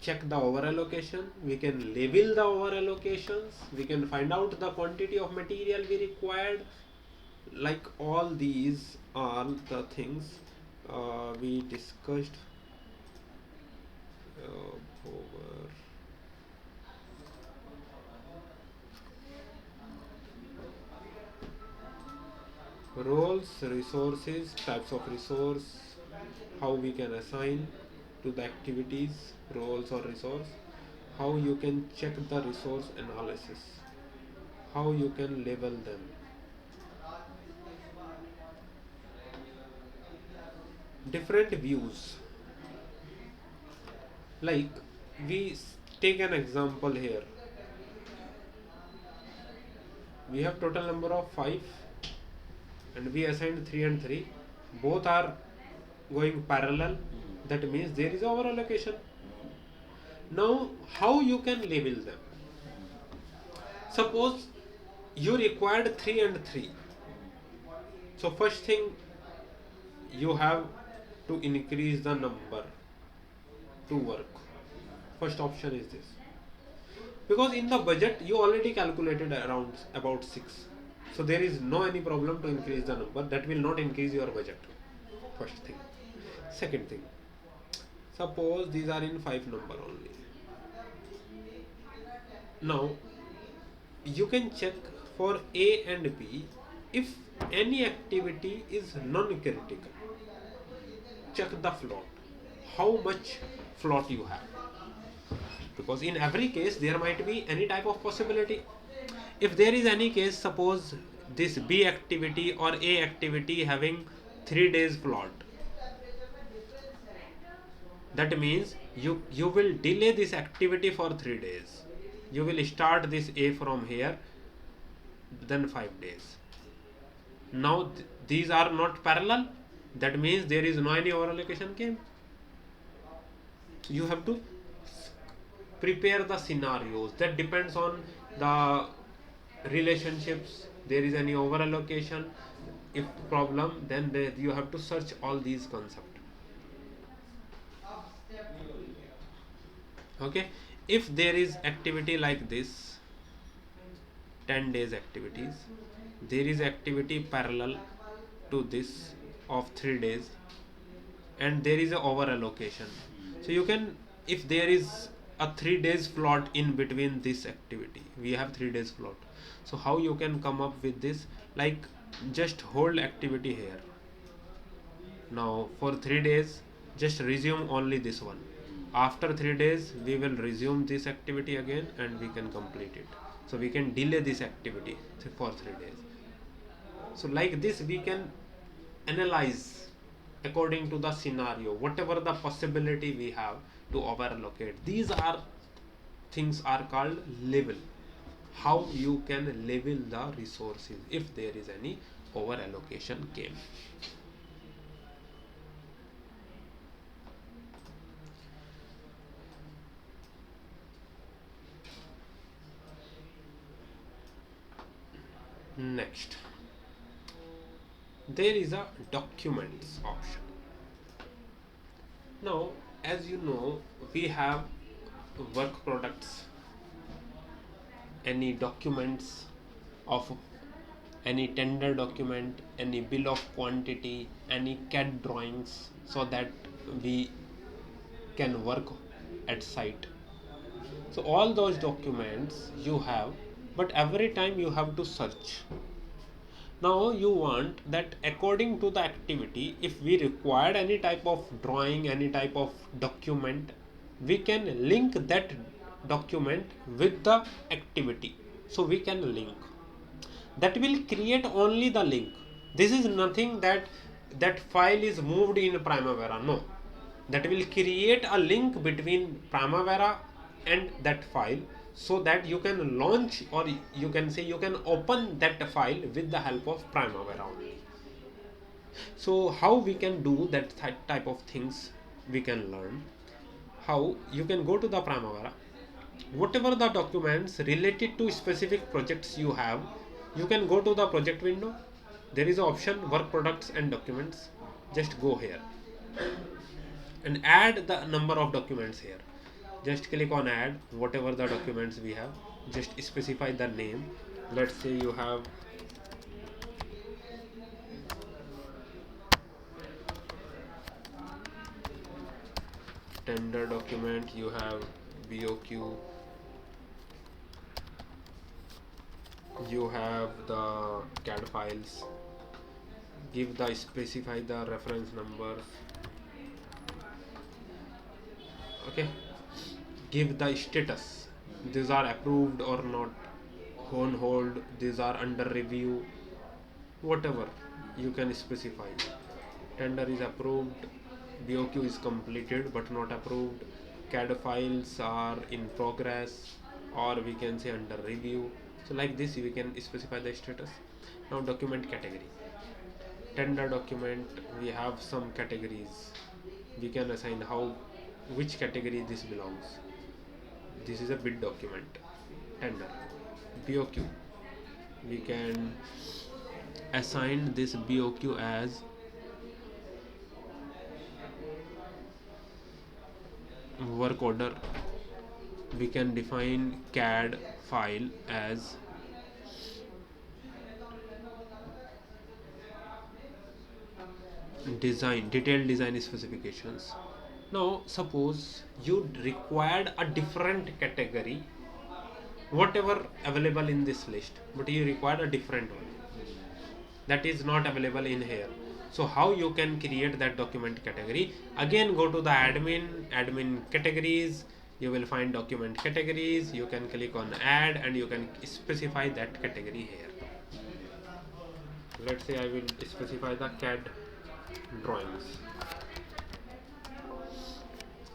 check the over allocation, we can label the over allocations, we can find out the quantity of material we required. Like all these are the things we discussed over. roles, resources, types of resource, how we can assign to the activities roles or resource, how you can check the resource analysis, how you can label them, different views. Like we take an example here, we have total number of 5 and we assigned 3 and 3, both are going parallel, that means there is over allocation. Now how you can label them? Suppose you required 3 and 3, so first thing you have to increase the number to work. First option is this, because in the budget you already calculated around about 6, so there is no any problem to increase the number, that will not increase your budget. First thing. Second thing, suppose these are in 5 number only. Now you can check for A and B, if any activity is non-critical, check the float, how much float you have, because in every case there might be any type of possibility. If there is any case, suppose this B activity or A activity having 3 days float, that means you will delay this activity for 3 days, you will start this A from here, then 5 days. Now these are not parallel, that means there is no any over allocation came. So you have to prepare the scenarios, that depends on the relationships, there is any over allocation, if problem, then you have to search all these concepts. Okay, if there is activity like this, 10 days activities, there is activity parallel to this of 3 days, and there is a over allocation, so you can, if there is a 3 days slot in between this activity, we have 3 days slot, so how you can come up with this, like just hold activity here, now for 3 days just resume only this one, after 3 days we will resume this activity again and we can complete it, so we can delay this activity for 3 days. So like this we can analyze according to the scenario, whatever the possibility we have to over allocate. These are things are called label, how you can label the resources if there is any over allocation came. Next, there is a documents option. Now as you know, we have work products, any documents of any tender document, any bill of quantity, any CAD drawings, so that we can work at site. So all those documents you have, but every time you have to search. Now you want that according to the activity, if we required any type of drawing, any type of document, we can link that document with the activity. So we can link. That will create only the link. This is nothing that that file is moved in Primavera. No. That will create a link between Primavera and that file, so that you can launch, or you can say you can open that file with the help of Primavera only. So how we can do that type of things, we can learn how you can go to the Primavera, whatever the documents related to specific projects you have, you can go to the project window, there is an option work products and documents, just go here and add the number of documents here, just click on add whatever the documents we have, just specify the name, let's say you have tender document, you have BOQ, you have the CAD files, give the specify the reference numbers. Okay, give the status, these are approved or not, on hold, these are under review, whatever you can specify. Tender is approved, BOQ is completed but not approved, CAD files are in progress, or we can say under review. So like this we can specify the status. Now document category, tender document, we have some categories, we can assign how, which category this belongs. This is a bid document. Tender, BOQ, we can assign this BOQ as work order. We can define CAD file as design, detailed design specifications. Now suppose you required a different category, whatever available in this list, but you required a different one that is not available in here. So how you can create that document category? Again, go to the admin categories, you will find document categories, you can click on add and you can specify that category here. Let's say I will specify the CAD drawings.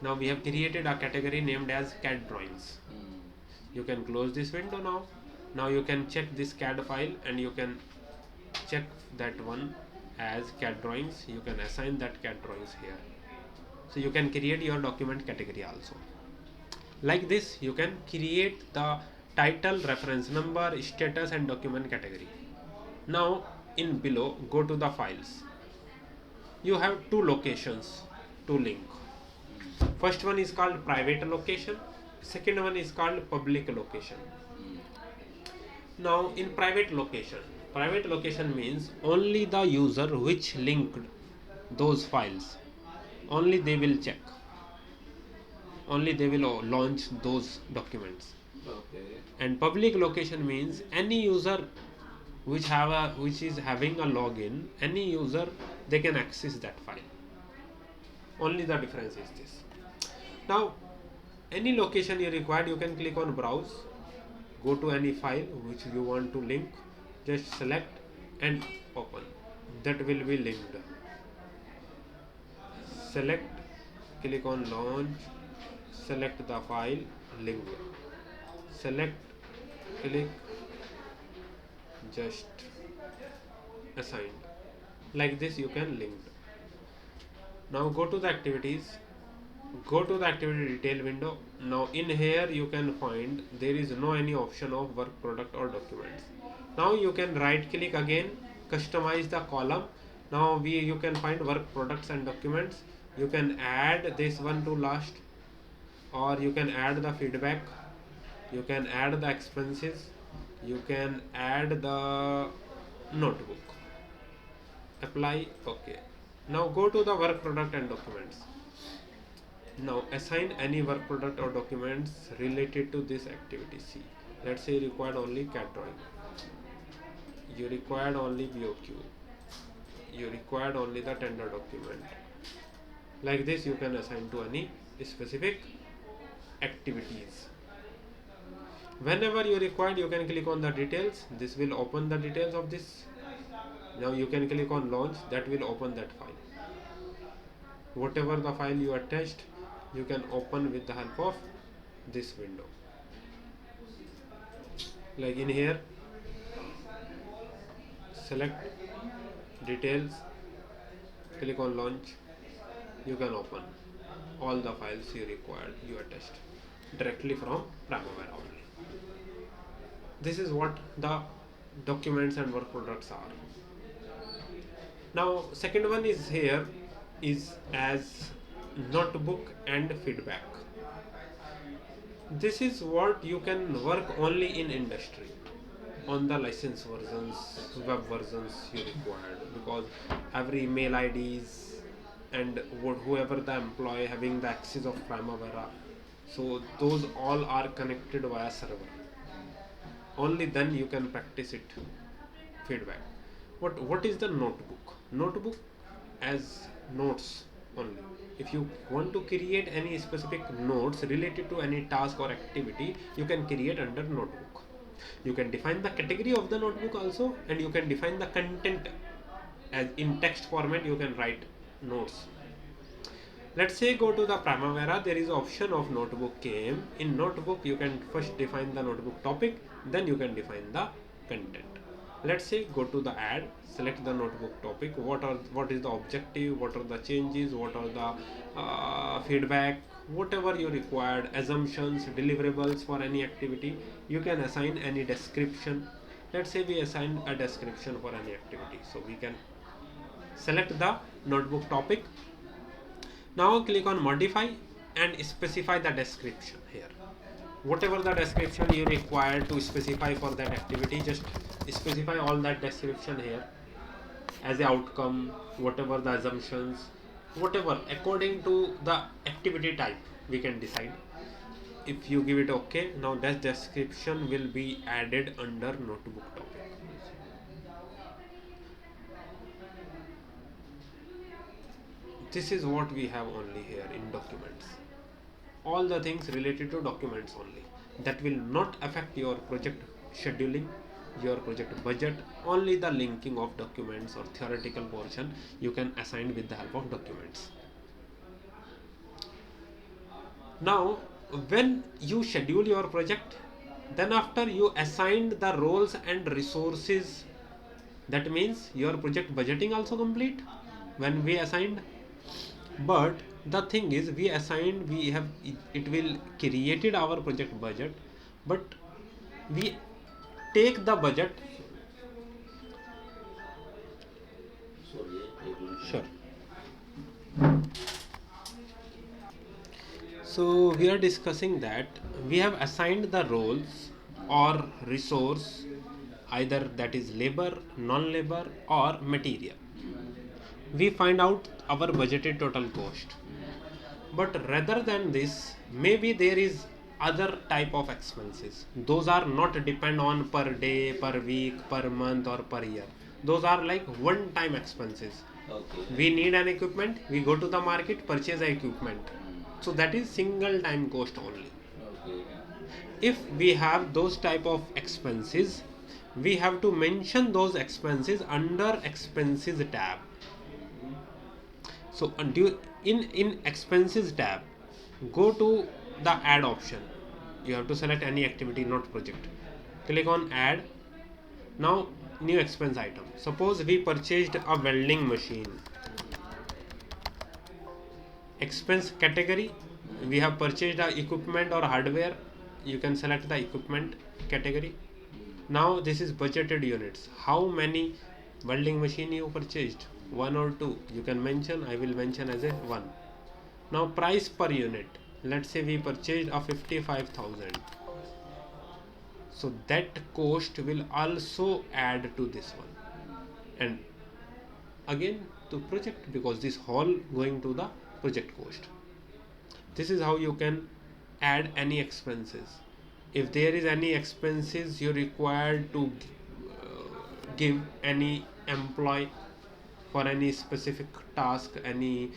Now we have created a category named as CAD drawings. You can close this window now. Now you can check this CAD file and you can check that one as CAD drawings. You can assign that CAD drawings here. So you can create your document category also. Like this you can create the title, reference number, status and document category. Now in below, go to the files. You have two locations to link. First one is called private location, second one is called public location. Now in private location means only the user which linked those files, only they will check, only they will launch those documents. Okay. And public location means any user which is having a login, any user, they can access that file. Only the difference is this. Now any location you required, you can click on browse, go to any file which you want to link, just select and open, that will be linked. Select, click on launch, select the file, link, select, click, just assigned. Like this you can link. Now go to the activities, go to the activity detail window. Now in here you can find there is no any option of work product or documents. Now you can right click again, customize the column. Now you can find work products and documents. You can add this one to last, or you can add the feedback, you can add the expenses, you can add the notebook. Apply, okay. Now go to the work product and documents. Now assign any work product or documents related to this activity. See, let's say you required only CAD drawing, you required only BOQ, you required only the tender document. Like this you can assign to any specific activities. Whenever you required, you can click on the details, this will open the details of this. Now you can click on launch, that will open that file. Whatever the file you attached, you can open with the help of this window. Like in here, select details, click on launch, you can open all the files you required, you attached directly from Primavera only. This is what the documents and work products are. Now second one is here is as notebook and feedback. This is what you can work only in industry, on the license versions, web versions you required, because every email IDs and whoever the employee having the access of Primavera, so those all are connected via server. Only then you can practice it, feedback. What is the notebook? Notebook as notes only. If you want to create any specific notes related to any task or activity, you can create under notebook. You can define the category of the notebook also, and you can define the content. As in text format you can write notes. Let's say go to the Primavera, there is option of notebook came. In notebook you can first define the notebook topic, then you can define the content. Let's say go to the add, select the notebook topic, what is the objective, what are the changes, what are the feedback, whatever you required, assumptions, deliverables for any activity. You can assign any description. Let's say we assign a description for any activity, so we can select the notebook topic. Now click on modify and specify the description here. Whatever the description you require to specify for that activity, just specify all that description here as the outcome, whatever the assumptions, whatever according to the activity type we can decide. If you give it OK, now that description will be added under notebook topic. This is what we have only here in documents. All the things related to documents only. That will not affect your project scheduling, your project budget. Only the linking of documents or theoretical portion you can assign with the help of documents. Now, when you schedule your project, then after you assigned the roles and resources, that means your project budgeting also complete when we assigned. But the thing is, we assigned, we have it will created our project budget, but we take the budget. Sorry, I don't. Sure. So we are discussing that we have assigned the roles or resource, either that is labor, non-labor or material. We find out our budgeted total cost. But rather than this, maybe there is other type of expenses. Those are not depend on per day, per week, per month or per year. Those are like one time expenses. Okay. We need an equipment, we go to the market, purchase the equipment. So that is single time cost only. Okay. If we have those type of expenses, we have to mention those expenses under expenses tab. So in expenses tab, go to the add option. You have to select any activity, not project. Click on add. Now new expense item. Suppose we purchased a welding machine. Expense category, we have purchased the equipment or hardware. You can select the equipment category. Now this is budgeted units. How many welding machine you purchased? One or two? You can mention. I will mention as a one. Now price per unit. Let's say we purchased a 55,000. So that cost will also add to this one. And again to project, because this whole going to the project cost. This is how you can add any expenses. If there is any expenses you require to give any employee for any specific task, any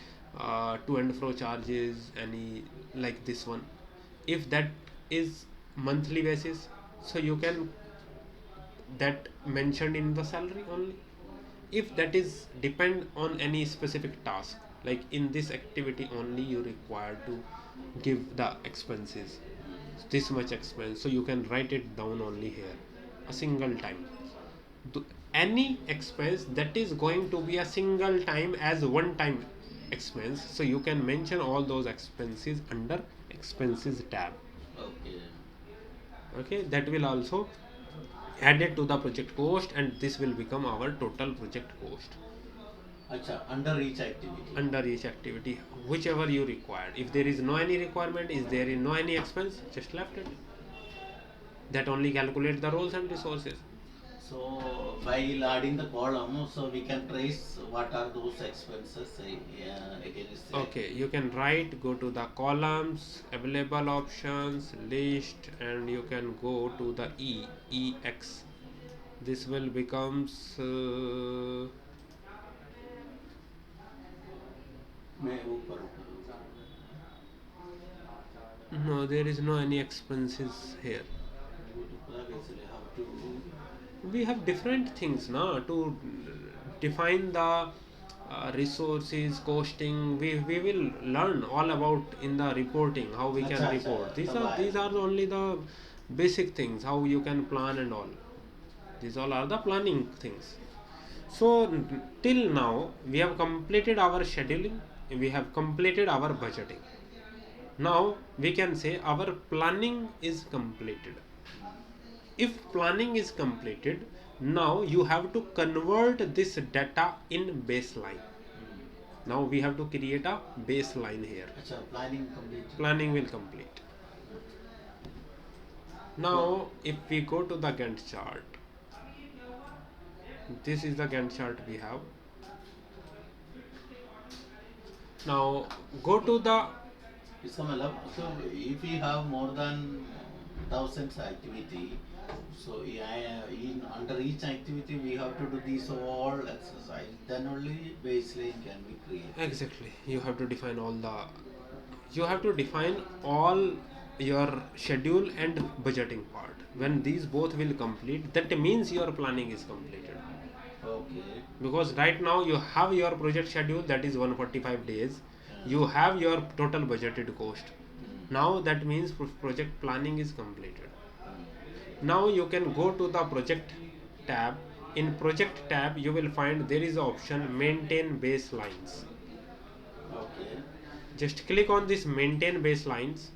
to and fro charges, any like this one, if that is monthly basis, so you can that mentioned in the salary only. If that is depend on any specific task, like in this activity only you require to give the expenses, this much expense, so you can write it down only here a single time. Any expense that is going to be a single time as one time expense, so you can mention all those expenses under expenses tab. Okay. Okay, that will also add it to the project cost, and this will become our total project cost Acha, under each activity. under each activity, whichever you required. If there is no any requirement, is there is no any expense, just left it. That only calculate the roles and resources. So while adding the column, so we can trace what are those expenses against. Okay, you can write, go to the columns, available options, list, and you can go to the ex. This will becomes मैं ऊपर no, there is no any expenses here. go to plug actually how to We have different things now to define the resources costing. We will learn all about in the reporting how we can अच्छा अच्छा report. These तब are आए these are only the basic things how you can plan and all. These all are the planning things. So till now we have completed our scheduling, we have completed our budgeting. Now we can say our planning is completed. If planning is completed, now you have to convert this data in baseline. Now we have to create a baseline here. अच्छा planning complete Planning will complete. Now if we go to the Gantt chart, this is the Gantt chart we have. Now go to the इसका मतलब so if we have more than thousands activity so yeah, in under each activity we have to do this all exercise then only baseline can be created. exactly, you have to define all the, you have to define all your schedule and budgeting part. When these both will complete, that means your planning is completed. Okay. Because right now you have your project schedule, that is 145 days. You Mm. have your total budgeted cost. Mm. Now that means project planning is completed. Mm. Now you can go to the project tab. In project tab you will find there is an option maintain baselines. Okay. Just click on this maintain baselines.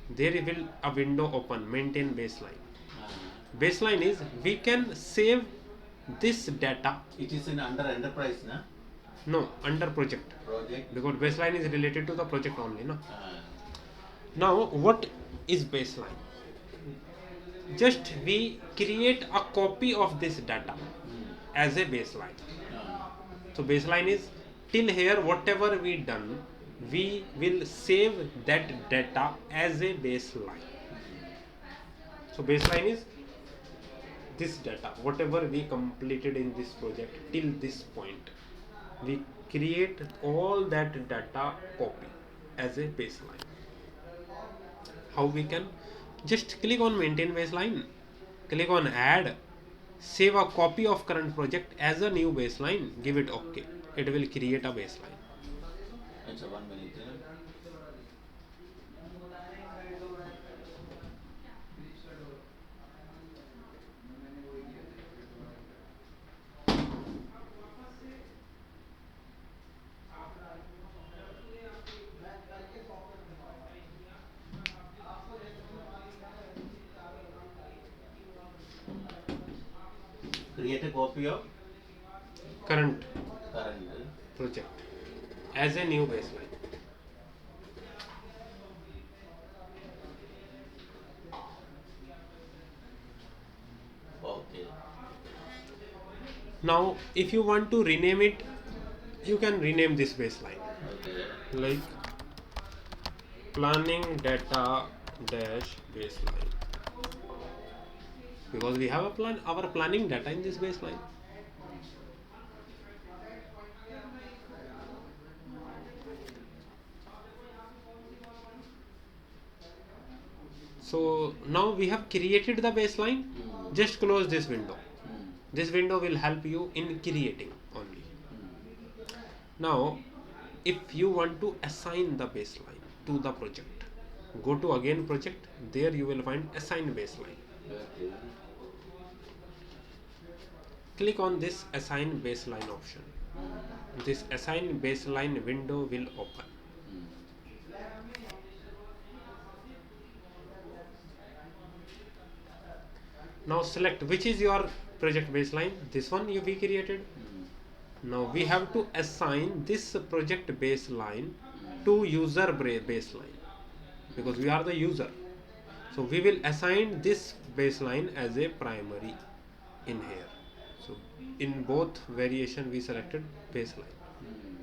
There will a window open, maintain baseline. Uh, Baseline is we can save this data. it is in under enterprise na No, under project, project. because baseline is related to the project only, no. Uh, Now what is baseline? Just we create a copy of this data mm. as a baseline. uh, So baseline is till here whatever we done, we will save that data as a baseline. So baseline is this data, whatever we completed in this project till this point, we create all that data copy as a baseline. How we can? Just click on maintain baseline, click on add, save a copy of current project as a new baseline, give it OK. It will create a baseline. it's a 1 minute. Create a copy of Current current. project as a new baseline. Okay. Now if you want to rename it, you can rename this baseline Okay. like planning data dash baseline, because we have a plan, our planning data in this baseline. So now we have created the baseline. Mm. Just close this window. Mm. This window will help you in creating only. Mm. Now if you want to assign the baseline to the project, go to again project, there you will find assign baseline. Okay. Click on this assign baseline option. Mm. This assign baseline window will open. Mm. Now select which is your project baseline. This one you be created. Mm. Now we have to assign this project baseline Mm. to user baseline, because we are the user. So we will assign this baseline as a primary in here. So in both variation we selected baseline. Mm.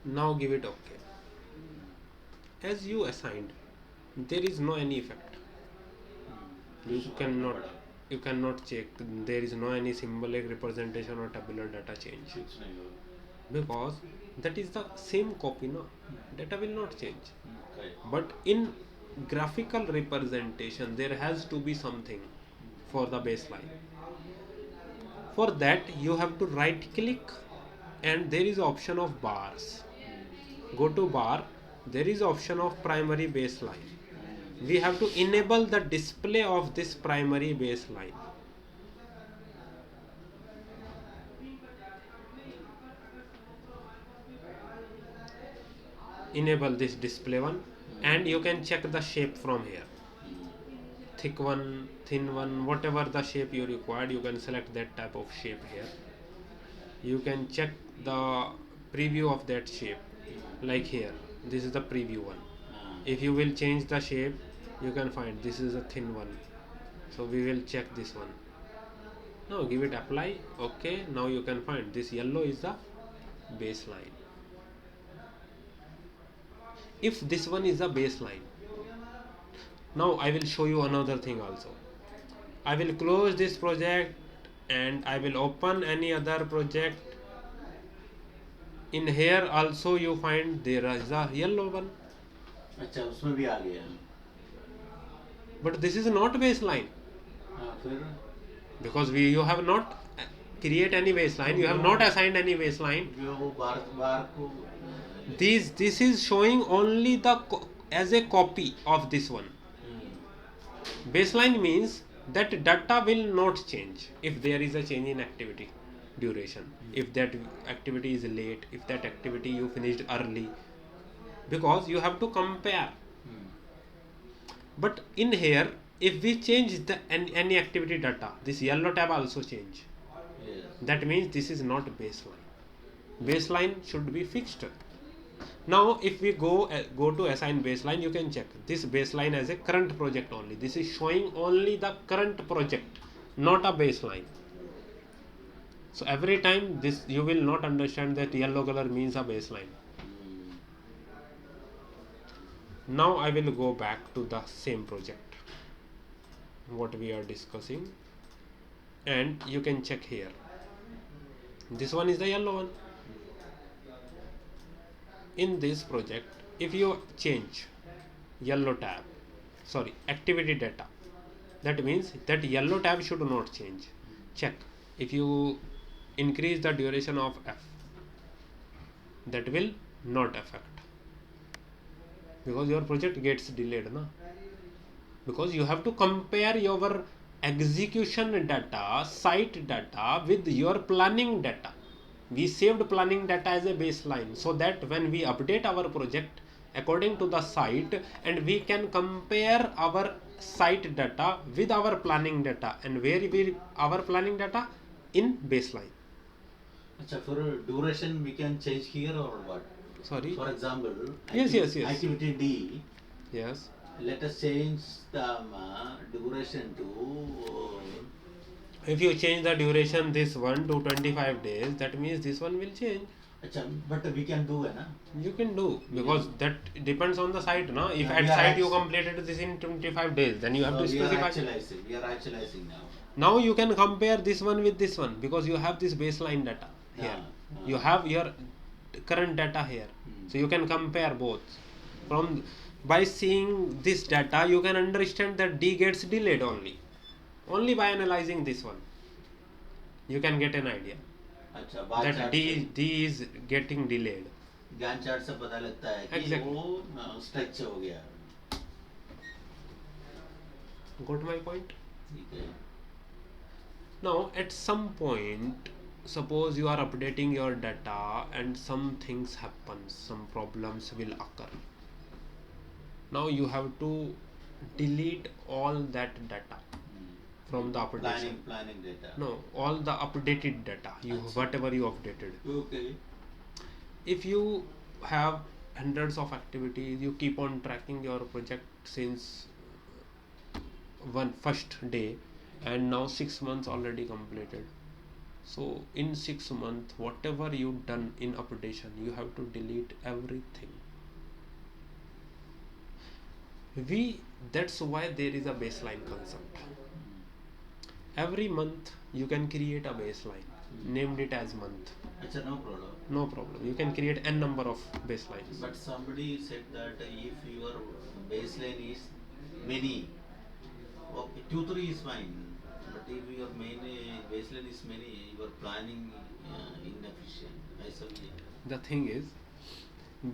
Now give it OK. As you assigned, there is no any effect. You cannot you cannot check. There is no any symbolic representation or tabular data change, because that is the same copy. No, data will not change. But in graphical representation, there has to be something for the baseline. For that, you have to right click, and there is option of bars. Go to bar, there is option of primary baseline. We have to enable the display of this primary baseline. Enable this display one, and you can check the shape from here. Thick one, thin one, whatever the shape you required, you can select that type of shape here. You can check the preview of that shape, like here. This is the preview one. If you will change the shape, you can find this is a thin one, so we will check this one. Now give it apply. Okay, now you can find this yellow is the baseline. If this one is the baseline, now I will show you another thing also. I will close this project and I will open any other project. In here also you find there is a yellow one. अच्छा उसमें भी आ गया. But this is not baseline, फिर because you have not create any baseline, you have not assigned any baseline. वो बार को This is showing only the as a copy of this one. Baseline means that data will not change if there is a change in activity duration, if that activity is late, if that activity you finished early, because you have to compare. But in here, if we change the any activity data, this yellow tab also change. Yes. That means this is not baseline. Baseline should be fixed. Now if we go to assign baseline, you can check this baseline as a current project only. This is showing only the current project, not a baseline. So every time this you will not understand that yellow color means a baseline. Now I will go back to the same project what we are discussing, and you can check here. This one is the yellow one. In this project, if you change yellow tab, sorry, activity data, that means that yellow tab should not change. Check. If you increase the duration of F, that will not affect, because your project gets delayed, na? Because you have to compare your execution data, site data with your planning data. We saved planning data as a baseline, so that when we update our project according to the site, and we can compare our site data with our planning data, and where we our planning data in baseline. अच्छा, for duration we can change here or what? Sorry. For example, Yes. activity D. Yes. Let us change the duration to. If you change the duration this one to 25 days, that means this one will change. अच्छा, but we can do है ना? You can do, because that depends on the site, no? If at we are site you completed this in 25 days, then you have to specify. We are actualizing now. Now you can compare this one with this one, because you have this baseline data here. You have your current data here, so you can compare both. From by seeing this data, you can understand that D gets delayed only by analyzing this one. You can get an idea अच्छा, that D is getting delayed. Gantt chart से पता लगता है कि Exactly. वो stretch हो गया. Got my point? ठीक है. Now at some point, suppose you are updating your data and some things happen, some problems will occur. Now you have to delete all that data from the updation. Planning data. No, all the updated data, whatever you updated. Okay. If you have hundreds of activities, you keep on tracking your project since first day, and now 6 months already completed. So in 6 months whatever you done in updation you have to delete everything. We That's why there is a baseline concept. Every month you can create a baseline, named it as month. Achha, no problem. No problem, you can create n number of baselines. But somebody said that if your baseline is many, okay, 2, 3 is fine. But if your main baseline is many, your planning inefficient. I saw The thing is,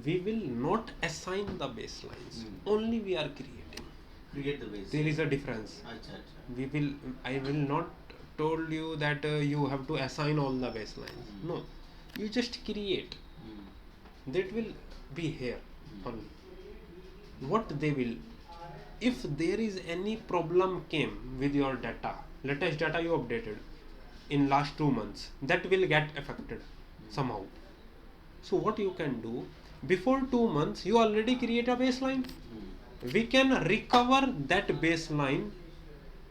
we will not assign the baselines, only we are creating. create the baseline. There is a difference. Achha, achha. I will not told you that you have to assign all the baselines. No, you just create. That will be here only. What they will, if there is any problem came with your data, latest data you updated in last 2 months, that will get affected somehow. So what you can do, before 2 months you already create a baseline. We can recover that baseline,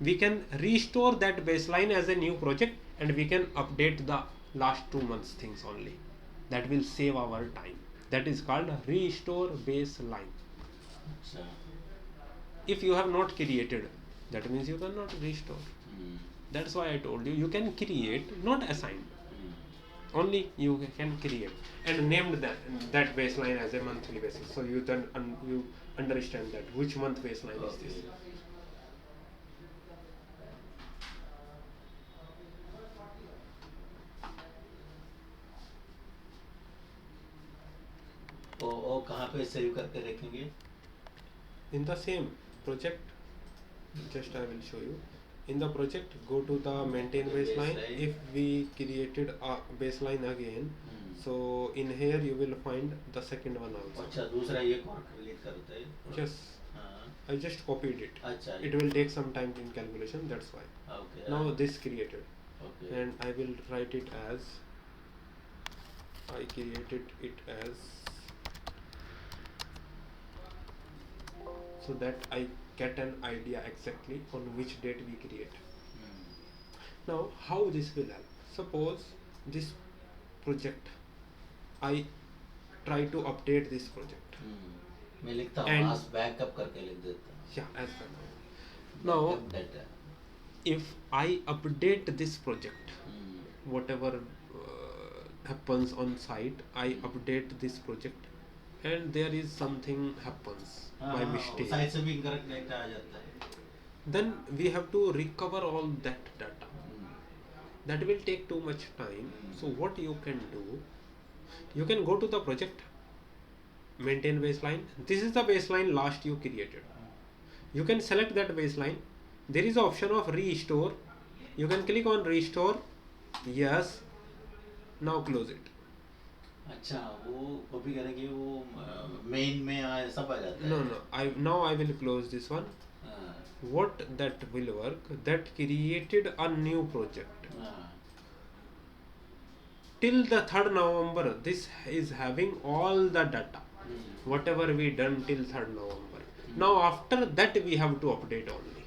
we can restore that baseline as a new project, and we can update the last 2 months things only. That will save our time. That is called restore baseline. Achha. If you have not created, that means you cannot restore. That's why I told you can create, not assign. Only you can create and named that baseline as a monthly basis. So you then you understand that which month baseline is this. वो कहाँ पे save करके रखेंगे? In the same project, just I will show you. In the project, go to the maintain baseline. If we created a baseline again, so in here you will find the second one also. अच्छा, दूसरा ये कौन create करता है? Yes, I just copied it. अच्छा. It will take some time in calculation, that's why. Okay. Now this created. Okay. And I will write it as, I created it as, so that I get an idea exactly on which date we create. Now how this will help? Suppose this project, I try to update this project. मैं लिखता हूँ And- as backup करके लिख देता हूँ. Yeah, as per now. Now Backup data. if I update this project, whatever happens on site, I update this project, and there is something happens by mistake, side से भी incorrect data आ जाता है. then we have to recover all that data. That will take too much time. So what you can do, you can go to the project, maintain baseline. This is the baseline last you created. You can select that baseline. There is an option of restore. You can click on restore. Yes. Now close it. अच्छा, वो copy करेंगे वो main में सब आ जाता है. No. Now I will close this one. हाँ. What that will work? That created a new project. हाँ. Till the 3rd November, this is having all the data. Whatever we done till 3rd November. Now after that we have to update only.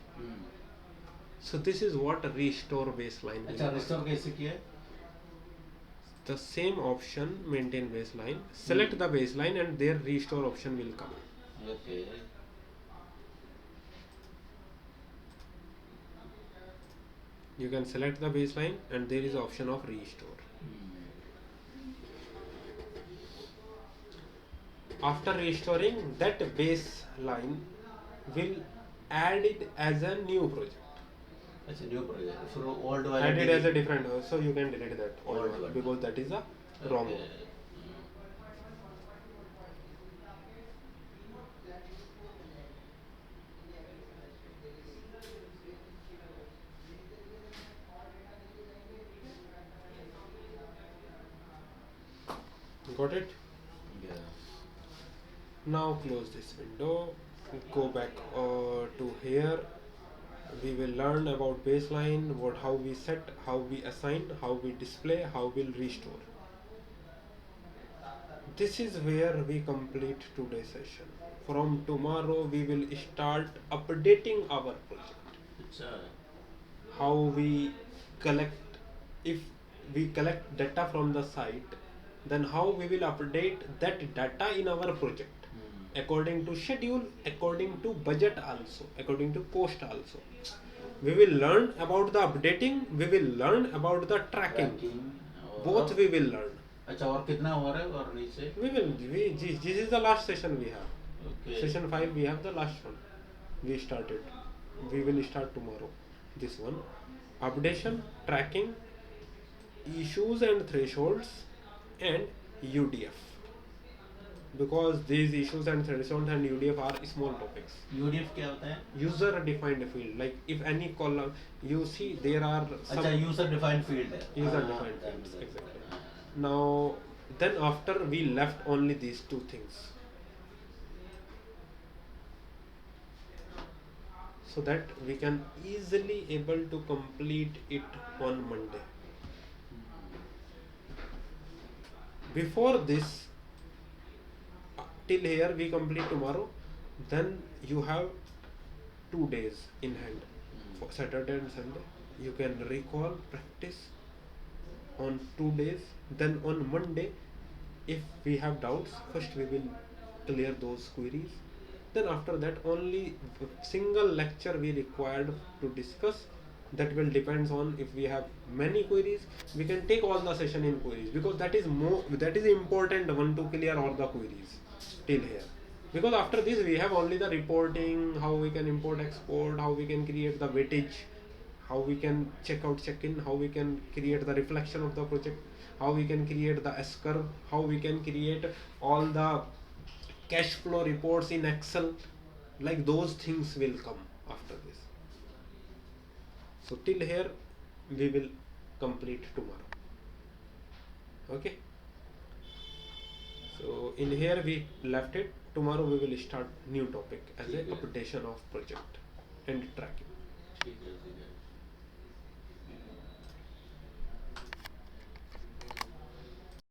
So this is what restore baseline will अच्छा, work. restore कैसे किया? The same option, maintain baseline, select the baseline, and their restore option will come. Okay. You can select the baseline and there is option of restore. After restoring, that baseline will add it as a new project. अच्छा, new project. फिर वो old वाला Add it delete- as a different, so you can delete that old Old one one. because that is a wrong Okay. one. Got it? Yeah. Now close this window, go back to here. We will learn about baseline, how we set, how we assign, how we display, how we'll restore. This is where we complete today's session. From tomorrow we will start updating our project. अच्छा. How we collect, if we collect data from the site, then how we will update that data in our project according to schedule, according to budget also, according to cost also. We will learn about the updating, we will learn about the tracking. Both we will learn. अच्छा और कितना और है और नीचे This is the last session we have. Okay. Session 5 we have the last one. We started. We will start tomorrow. This one. Updation, tracking, issues and thresholds, and UDF. Because these issues and thresholds and UDF are small topics. UDF क्या होता है? User defined field. Like if any column, you see there are some. अच्छा user defined field है. User defined fields, exactly. Now, then after we left only these two things. So that we can easily able to complete it on Monday. Before this, till here we complete tomorrow, then you have 2 days in hand, for Saturday and Sunday. You can recall, practice on 2 days. Then on Monday, if we have doubts, first we will clear those queries. Then after that, only single lecture we required to discuss. That will depends on if we have many queries, we can take all the session in queries, because that is important one to clear all the queries till here. Because after this we have only the reporting, how we can import export, how we can create the weightage, how we can check out check in, how we can create the reflection of the project, how we can create the S curve, how we can create all the cash flow reports in Excel. Like those things will come after this. So till here we will complete tomorrow. Okay. So in here we left it. Tomorrow we will start new topic as a updation of project and tracking. ठीक है